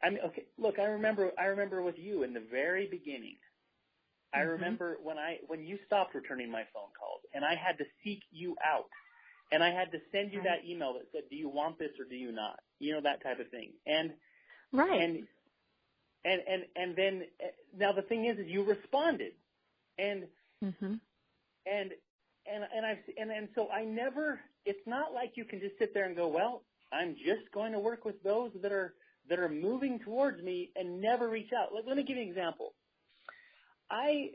I mean, okay, look, I remember with you in the very beginning. I remember when you stopped returning my phone calls, and I had to seek you out, and I had to send you that email that said, "Do you want this or do you not?" You know, that type of thing. And then now the thing is you responded, and so I never. It's not like you can just sit there and go, "Well, I'm just going to work with those that are moving towards me and never reach out." Let me give you an example. I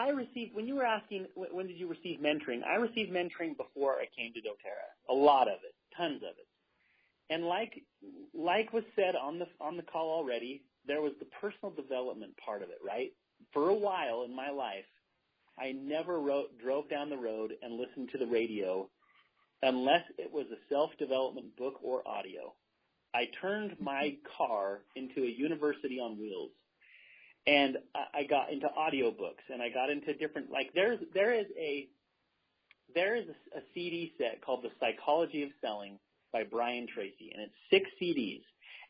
received, when you were asking when did you receive mentoring, I received mentoring before I came to doTERRA. A lot of it, tons of it. And like was said on the call already, there was the personal development part of it, right? For a while in my life, I never drove down the road and listened to the radio unless it was a self-development book or audio. I turned my car into a university on wheels. And I got into audiobooks, and I got into different, like there is a CD set called The Psychology of Selling by Brian Tracy, and it's 6 CDs.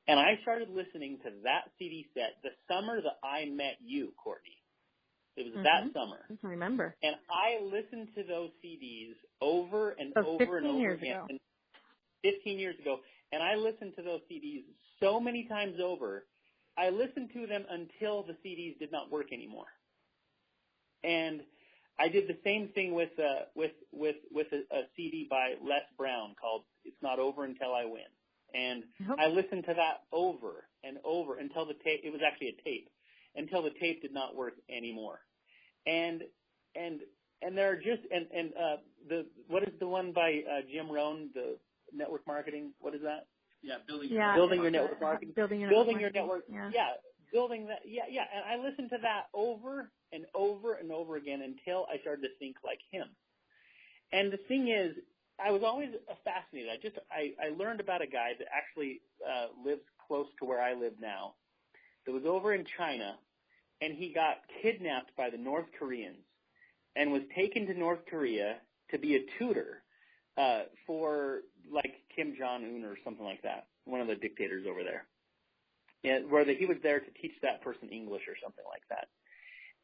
And I started listening to that CD set the summer that I met you, Courtney. It was that summer. I can remember. And I listened to those CDs over and over and over again. 15 years ago. And I listened to those CDs so many times over. I listened to them until the CDs did not work anymore. And I did the same thing with a CD by Les Brown called "It's Not Over Until I Win." And I listened to that over and over until the tape. It was actually a tape until the tape did not work anymore. And there are just what is the one by Jim Rohn, the network marketing? What is that? Building your network marketing. Building your network. Yeah, building that. Yeah. And I listened to that over and over and over again until I started to think like him. And the thing is, I was always fascinated. I learned about a guy that actually lives close to where I live now. That was over in China, and he got kidnapped by the North Koreans and was taken to North Korea to be a tutor for like Kim Jong-un or something like that, one of the dictators over there. And he was there to teach that person English or something like that.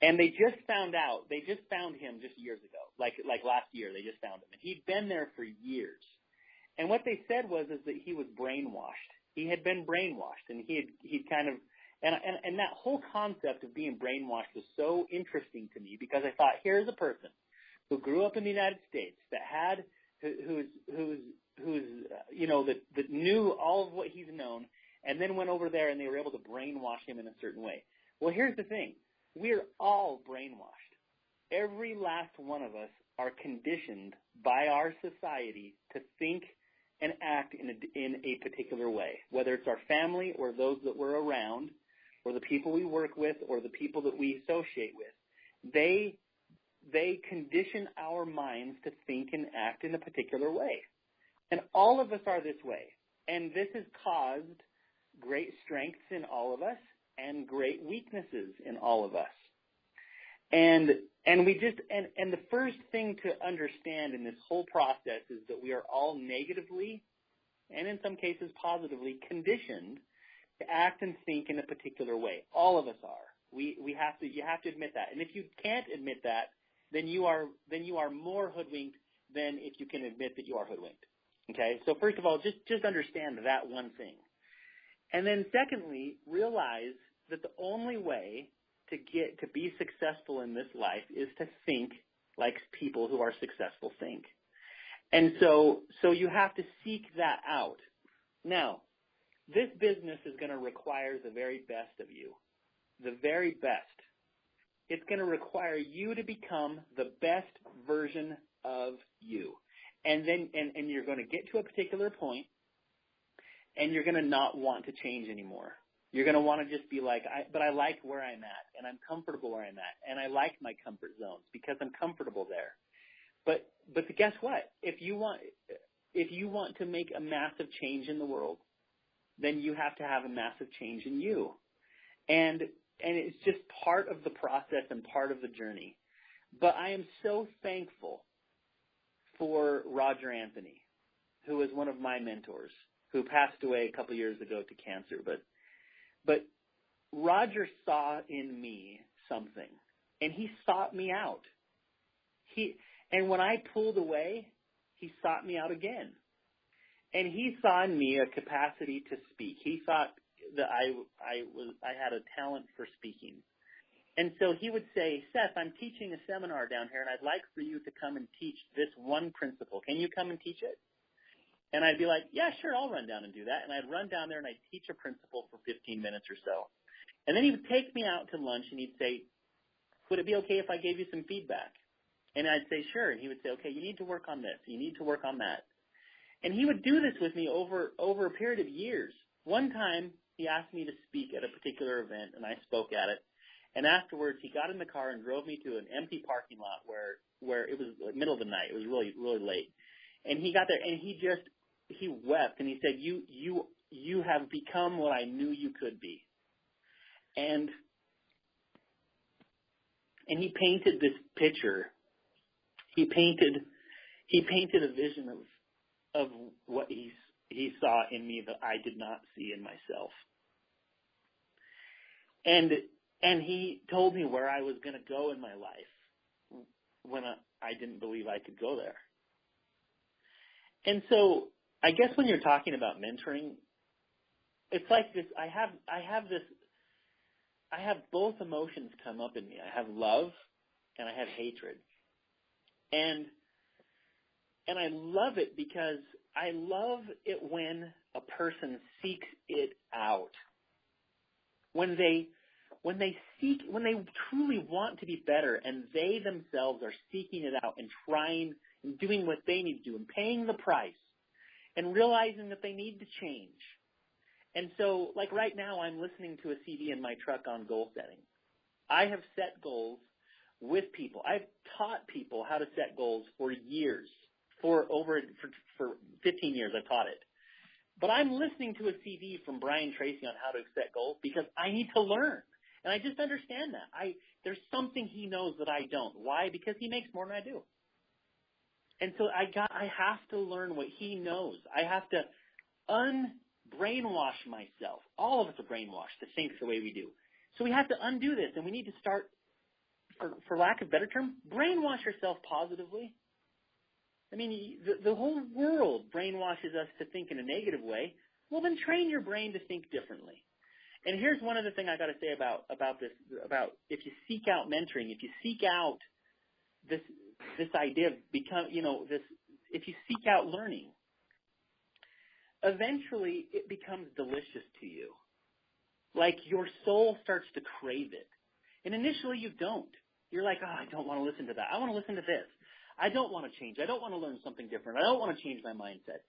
And they just found him just years ago, like last year they just found him. And he'd been there for years. And what they said was that he was brainwashed. He had been brainwashed, and he'd kind of, and that whole concept of being brainwashed was so interesting to me because I thought, here's a person who grew up in the United States that had, that knew all of what he's known, and then went over there and they were able to brainwash him in a certain way. Well, here's the thing. We're all brainwashed. Every last one of us are conditioned by our society to think and act in a particular way, whether it's our family or those that we're around or the people we work with or the people that we associate with. They condition our minds to think and act in a particular way. And all of us are this way. And this has caused great strengths in all of us and great weaknesses in all of us. And the first thing to understand in this whole process is that we are all negatively and in some cases positively conditioned to act and think in a particular way. All of us are. You have to admit that. And if you can't admit that, then you are more hoodwinked than if you can admit that you are hoodwinked. Okay? So first of all, just understand that one thing. And then secondly, realize that the only way to be successful in this life is to think like people who are successful think. And so you have to seek that out. Now, this business is going to require the very best of you, the very best. It's going to require you to become the best version of you. And then and you're going to get to a particular point and you're going to not want to change anymore. You're going to want to just be like, but I like where I'm at, and I'm comfortable where I'm at, and I like my comfort zones because I'm comfortable there. But guess what? If you want to make a massive change in the world, then you have to have a massive change in you, and it's just part of the process and part of the journey. But I am so thankful for Roger Anthony, who was one of my mentors, who passed away a couple years ago to cancer, but Roger saw in me something, and he sought me out. And when I pulled away, he sought me out again. And he saw in me a capacity to speak. He thought that I had a talent for speaking. And so he would say, Seth, I'm teaching a seminar down here, and I'd like for you to come and teach this one principle. Can you come and teach it? And I'd be like, yeah, sure, I'll run down and do that. And I'd run down there and I'd teach a principle for 15 minutes or so. And then he would take me out to lunch and he'd say, would it be okay if I gave you some feedback? And I'd say, sure. And he would say, okay, you need to work on this. You need to work on that. And he would do this with me over a period of years. One time he asked me to speak at a particular event and I spoke at it. And afterwards he got in the car and drove me to an empty parking lot where it was the middle of the night. It was really, really late. And he got there and he wept and he said, you have become what I knew you could be. And he painted this picture. He painted a vision of what he saw in me that I did not see in myself. And he told me where I was going to go in my life when I didn't believe I could go there. And so I guess when you're talking about mentoring, it's like this. I have both emotions come up in me. I have love and I have hatred. And I love it because I love it when a person seeks it out. When they truly want to be better and they themselves are seeking it out and trying and doing what they need to do and paying the price and realizing that they need to change. And so, like right now, I'm listening to a CD in my truck on goal setting. I have set goals with people. I've taught people how to set goals for years. For 15 years, I've taught it. But I'm listening to a CD from Brian Tracy on how to set goals because I need to learn. And I just understand that. There's something he knows that I don't. Why? Because he makes more than I do. And so I have to learn what he knows. I have to brainwash myself. All of us are brainwashed to think the way we do. So we have to undo this, and we need to start, for lack of a better term, brainwash yourself positively. I mean, the whole world brainwashes us to think in a negative way. Well, then train your brain to think differently. And here's one other thing I got to say about this, about if you seek out mentoring, if you seek out this idea of if you seek out learning, eventually it becomes delicious to you. Like your soul starts to crave it. And initially you don't. You're like, I don't want to listen to that. I want to listen to this. I don't want to change. I don't want to learn something different. I don't want to change my mindset.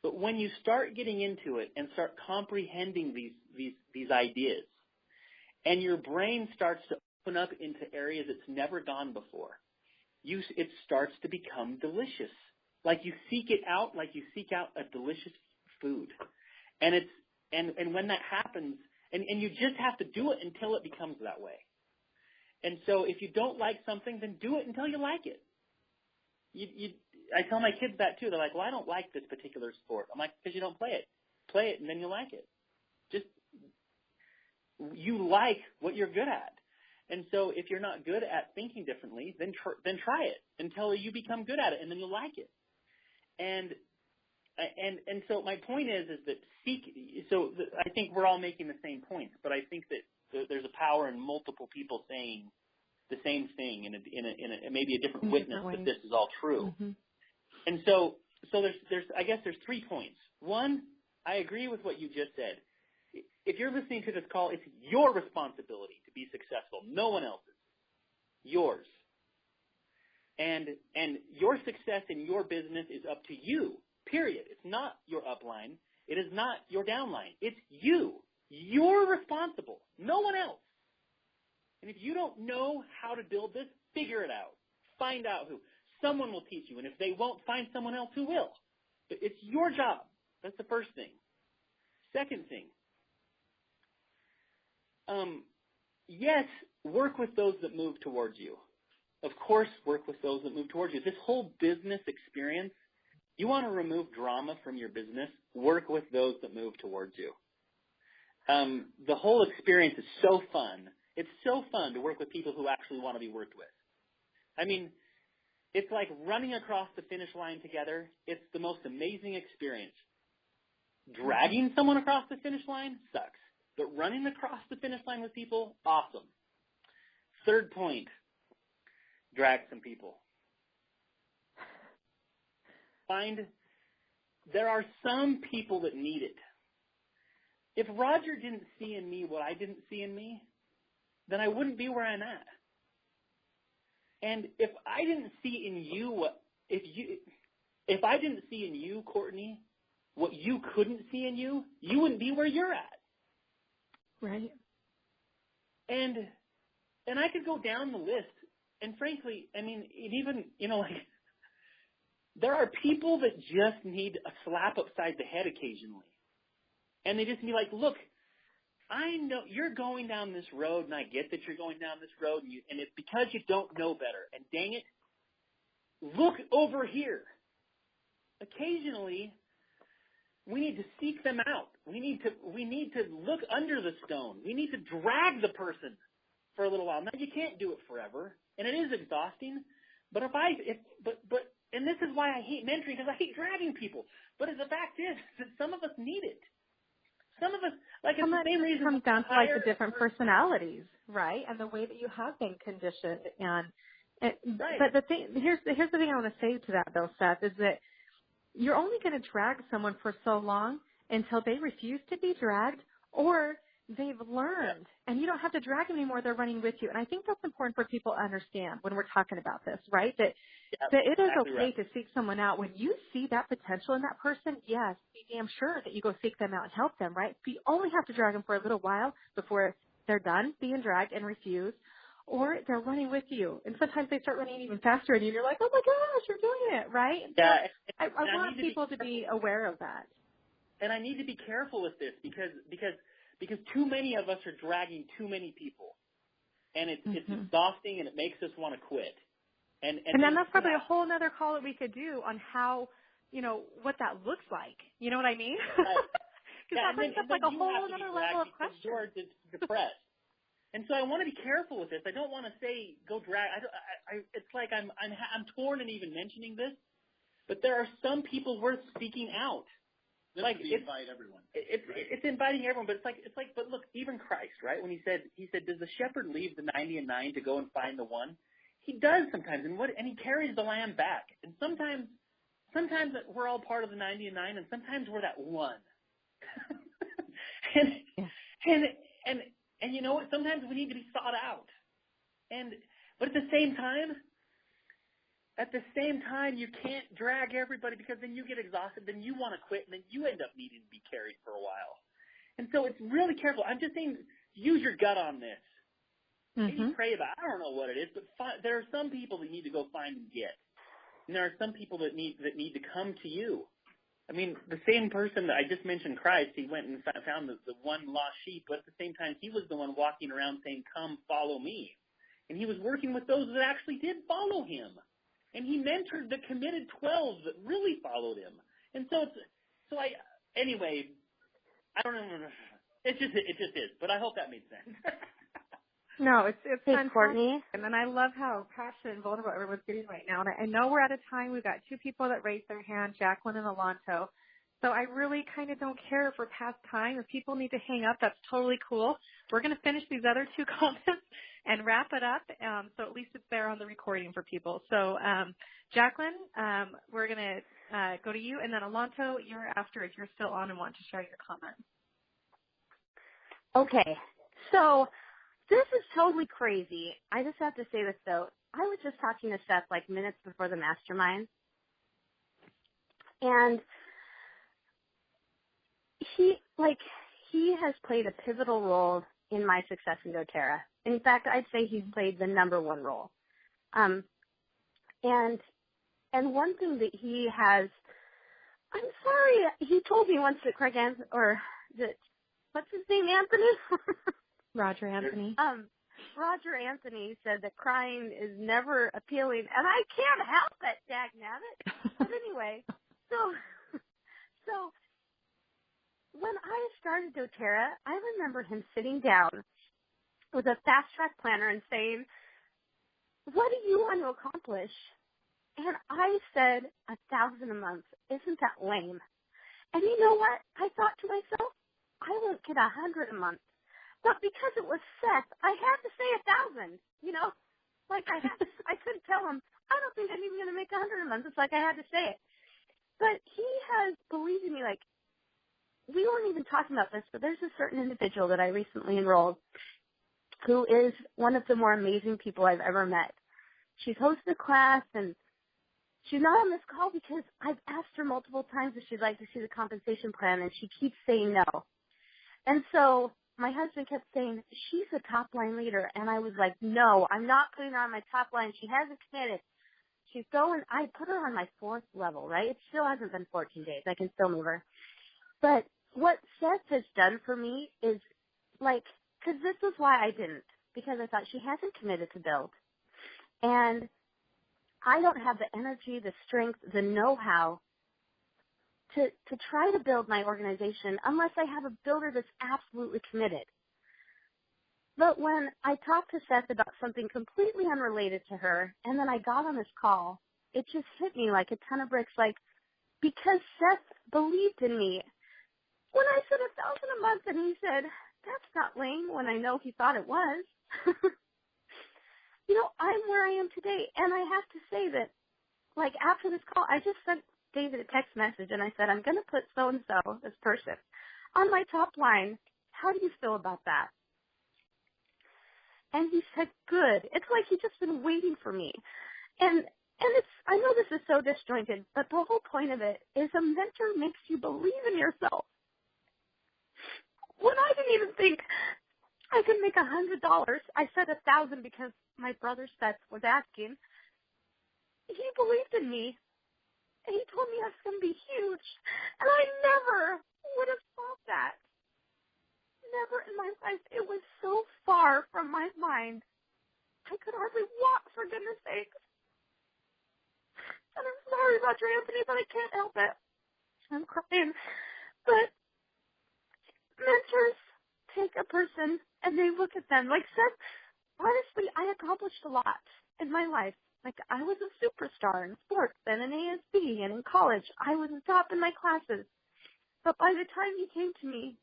But when you start getting into it and start comprehending these ideas, and your brain starts to open up into areas it's never gone before, it starts to become delicious. Like you seek it out, like you seek out a delicious food. And when that happens, and you just have to do it until it becomes that way. And so if you don't like something, then do it until you like it. I tell my kids that too. They're like, well, I don't like this particular sport. I'm like, because you don't play it. Play it and then you'll like it. Just you like what you're good at. And so if you're not good at thinking differently, then try it until you become good at it, and then you'll like it. And so my point is that I think we're all making the same points, but I think that there's a power in multiple people saying the same thing in a maybe a different witness that this is all true. Mm-hmm. And so there's 3 points. One, I agree with what you just said. If you're listening to this call, it's your responsibility to be successful, no one else's. Yours. And your success in your business is up to you, period. It's not your upline. It is not your downline. It's you. You're responsible, no one else. And if you don't know how to build this, figure it out. Find out who. Someone will teach you. And if they won't, find someone else who will. But it's your job. That's the first thing. Second thing, yes, work with those that move towards you. Of course, work with those that move towards you. This whole business experience, you want to remove drama from your business, work with those that move towards you. The whole experience is so fun. It's so fun to work with people who actually want to be worked with. I mean, it's like running across the finish line together. It's the most amazing experience. Dragging someone across the finish line sucks. But running across the finish line with people, awesome. Third point, drag some people. There are some people that need it. If Roger didn't see in me what I didn't see in me, then I wouldn't be where I'm at. And if I didn't see in you if I didn't see in you, Courtney, what you couldn't see in you, you wouldn't be where you're at. Right. And I could go down the list. And frankly, I mean, even, there are people that just need a slap upside the head occasionally. And they just be like, look, I know you're going down this road, and I get that you're going down this road, and it's because you don't know better. And dang it, look over here. Occasionally, we need to seek them out. We need to look under the stone. We need to drag the person for a little while. Now, you can't do it forever, and it is exhausting. But and this is why I hate mentoring, because I hate dragging people. But the fact is that some of us need it. Some of us, like, it's the same reason. It comes down to, like, the different personalities, right, and the way that you have been conditioned. Right. But here's the thing I want to say to that, though, Seth, is that you're only going to drag someone for so long until they refuse to be dragged or they've learned. And you don't have to drag them anymore. They're running with you. And I think that's important for people to understand when we're talking about this, right, that it is okay to seek someone out. When you see that potential in that person, yes, be damn sure that you go seek them out and help them, right? But you only have to drag them for a little while before they're done being dragged and refuse, or they're running with you. And sometimes they start running even faster, and you're like, oh, my gosh, you're doing it, right? Yeah. So I want people to be aware of that. And I need to be careful with this because too many of us are dragging too many people. And it's exhausting, and it makes us want to quit. And then that's probably a whole other call that we could do on how, what that looks like. You know what I mean? Because that brings up like a whole other level of question. You're depressed. And so I want to be careful with this. I don't want to say go drag. It's like I'm torn in even mentioning this. But there are some people worth seeking out. Like invite everyone. It's inviting everyone, but but look, even Christ, right? When he said, does the shepherd leave the 90 and 9 to go and find the one? He does sometimes, and he carries the lamb back. And sometimes we're all part of the 90 and 9, and sometimes we're that one. and you know what? Sometimes we need to be sought out. But at the same time, you can't drag everybody, because then you get exhausted, then you want to quit, and then you end up needing to be carried for a while. And so it's really careful. I'm just saying, use your gut on this. Maybe pray about it. I don't know what it is, but there are some people that you need to go find and get. And there are some people that need to come to you. I mean, the same person that I just mentioned, Christ, he went and found the one lost sheep, but at the same time, he was the one walking around saying, come, follow me. And he was working with those that actually did follow him. And he mentored the committed 12 that really followed him. And anyway, I don't know. It just is. But I hope that made sense. No, it's hey, fun, Courtney. And I love how passionate and vulnerable everyone's getting right now. And I know we're out of time. We've got 2 people that raised their hand, Jacqueline and Alonto. So I really kind of don't care if we're past time. If people need to hang up, that's totally cool. We're going to finish these other 2 comments and wrap it up, so at least it's there on the recording for people. So, Jacqueline, we're going to go to you, and then Alonto, you're after if you're still on and want to share your comments. Okay, so this is totally crazy. I just have to say this, though. I was just talking to Seth like minutes before the Mastermind, and he has played a pivotal role in my success in doTERRA. In fact, I'd say he's played the number one role. And one thing that he has, I'm sorry, he told me once that what's his name, Anthony? Roger Anthony. Roger Anthony said that crying is never appealing, and I can't help it, dagnabbit. But anyway, so when I started doTERRA, I remember him sitting down with a fast track planner and saying, what do you want to accomplish? And I said, 1,000 a month. Isn't that lame? And you know what? I thought to myself, I won't get 100 a month. But because it was Seth, I had to say 1,000, like I couldn't tell him, I don't think I'm even going to make 100 a month. It's like I had to say it. But he has believed in me. Like, we weren't even talking about this, but there's a certain individual that I recently enrolled who is one of the more amazing people I've ever met. She's hosted a class, and she's not on this call because I've asked her multiple times if she'd like to see the compensation plan, and she keeps saying no. And so my husband kept saying, she's a top-line leader. And I was like, no, I'm not putting her on my top line. She hasn't committed. I put her on my 4th level, right? It still hasn't been 14 days. I can still move her. But what Seth has done for me is, because this was why I didn't, because I thought she hasn't committed to build. And I don't have the energy, the strength, the know-how to try to build my organization unless I have a builder that's absolutely committed. But when I talked to Seth about something completely unrelated to her, and then I got on this call, it just hit me like a ton of bricks, because Seth believed in me. When I said 1,000 a month, and he said, that's not lame, when I know he thought it was. I'm where I am today. And I have to say that, after this call, I just sent David a text message, and I said, I'm going to put so-and-so, this person, on my top line. How do you feel about that? And he said, good. It's like he's just been waiting for me. And I know this is so disjointed, but the whole point of it is a mentor makes you believe in yourself. When I didn't even think I could make $100, I said 1,000 because my brother Seth was asking. He believed in me, and he told me I was going to be huge, and I never would have thought that. Never in my life. It was so far from my mind. I could hardly walk, for goodness sakes. And I'm sorry, Roger Anthony, but I can't help it. I'm crying. But mentors take a person and they look at them. Like Seth, honestly, I accomplished a lot in my life. I was a superstar in sports and in ASB, and in college I was the top in my classes. But by the time he came to me,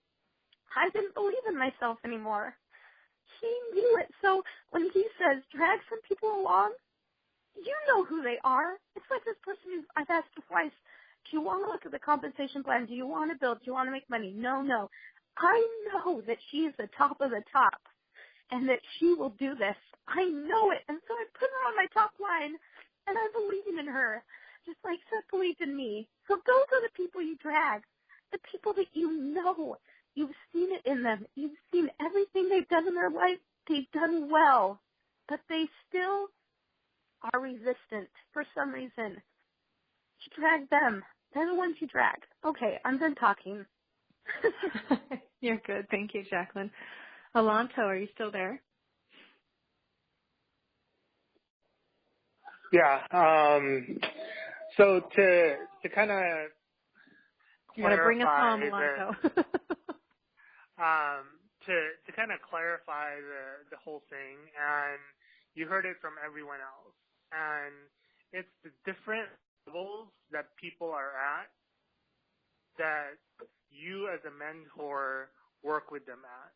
I didn't believe in myself anymore. He knew it. So when he says, drag some people along, you know who they are. It's like this person who I've asked twice, do you want to look at the compensation plan? Do you want to build? Do you want to make money? No, no. I know that she is the top of the top and that she will do this. I know it. And so I put her on my top line, and I believe in her, just like Seth believed in me. So those are the people you drag, the people that you know. You've seen it in them. You've seen everything they've done in their life. They've done well, but they still are resistant for some reason. You drag them. They're the ones you drag. Okay, I'm done talking. You're good. Thank you, Jacqueline. Alonto, are you still there? Yeah. So to kind of you got to bring us home, Alonto. to kind of clarify the whole thing, and you heard it from everyone else, and it's the different levels that people are at that you as a mentor work with them at.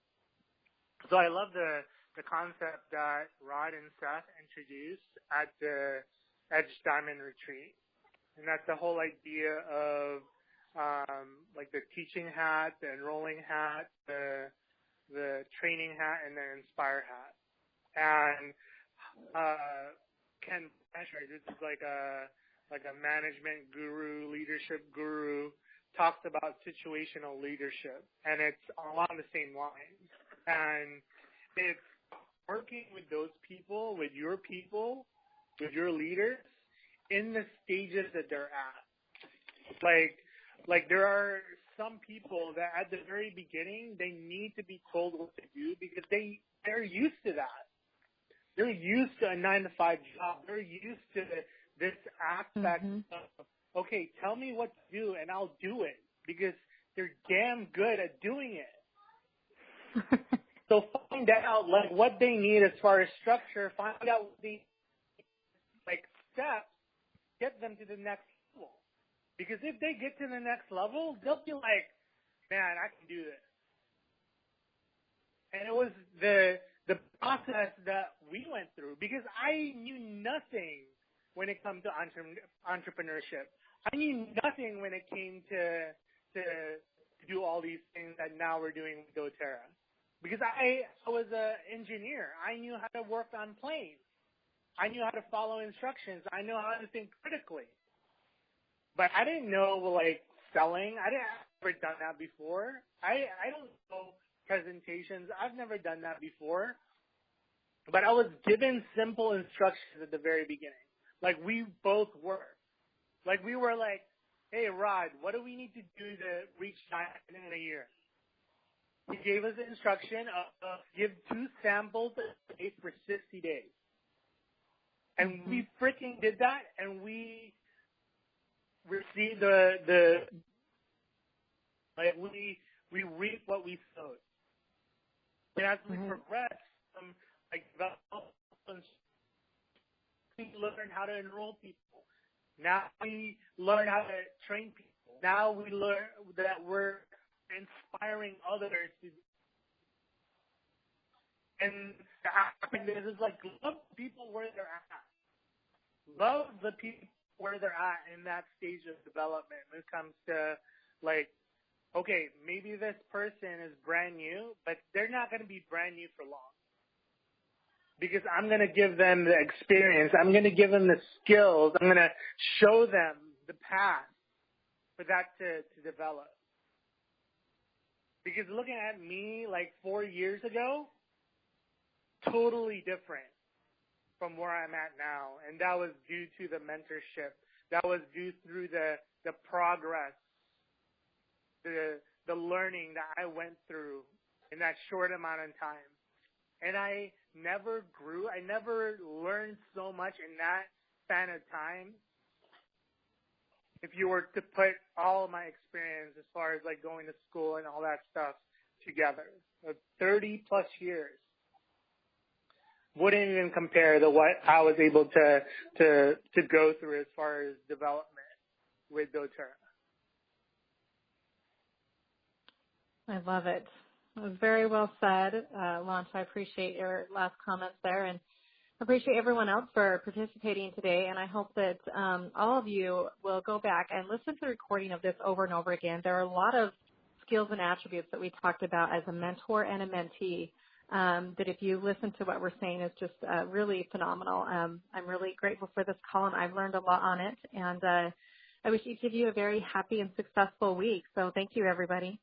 So I love the concept that Rod and Seth introduced at the Edge Diamond Retreat. And that's the whole idea of like the teaching hat, the enrolling hat, the training hat, and the inspire hat. And Ken Asher, this is like a management guru, leadership guru, talks about situational leadership, and it's along the same lines. And it's working with those people, with your leaders, in the stages that they're at. Like there are some people that at the very beginning, they need to be told what to do because they're used to that. They're used to a 9-to-5 job. They're used to this aspect of, okay, tell me what to do and I'll do it because they're damn good at doing it. So find out like what they need as far as structure, find out what the steps, get them to the next level. Because if they get to the next level, they'll be like, man, I can do this. And it was the process that we went through because I knew nothing when it comes to entrepreneurship. I knew nothing when it came to do all these things that now we're doing with doTERRA. Because I was an engineer. I knew how to work on planes. I knew how to follow instructions. I knew how to think critically. But I didn't know, selling. I've never done that before. I don't know presentations. I've never done that before. But I was given simple instructions at the very beginning. Like, we both were. Like, we were like, hey, Rod, what do we need to do to reach diamond in a year? He gave us the instruction of give 2 samples a day for 60 days. And we freaking did that, and we received we reap what we sowed. And as we progressed from we learned how to enroll people. Now we learn how to train people. Now we learn that we're inspiring others to. And the happiness is like love people where they're at. Love the people where they're at in that stage of development when it comes to okay, maybe this person is brand new, but they're not going to be brand new for long. Because I'm going to give them the experience. I'm going to give them the skills. I'm going to show them the path for that to develop. Because looking at me 4 years ago, totally different from where I'm at now. And that was due to the mentorship. That was due through the progress, the learning that I went through in that short amount of time. And I never grew. I never learned so much in that span of time. If you were to put all of my experience as far as going to school and all that stuff together, 30 plus years wouldn't even compare to what I was able to go through as far as development with doTERRA. I love it. It was very well said, Lance. I appreciate your last comments there, and appreciate everyone else for participating today. And I hope that all of you will go back and listen to the recording of this over and over again. There are a lot of skills and attributes that we talked about as a mentor and a mentee that if you listen to what we're saying is just really phenomenal. I'm really grateful for this call, and I've learned a lot on it. And I wish each of you a very happy and successful week. So thank you, everybody.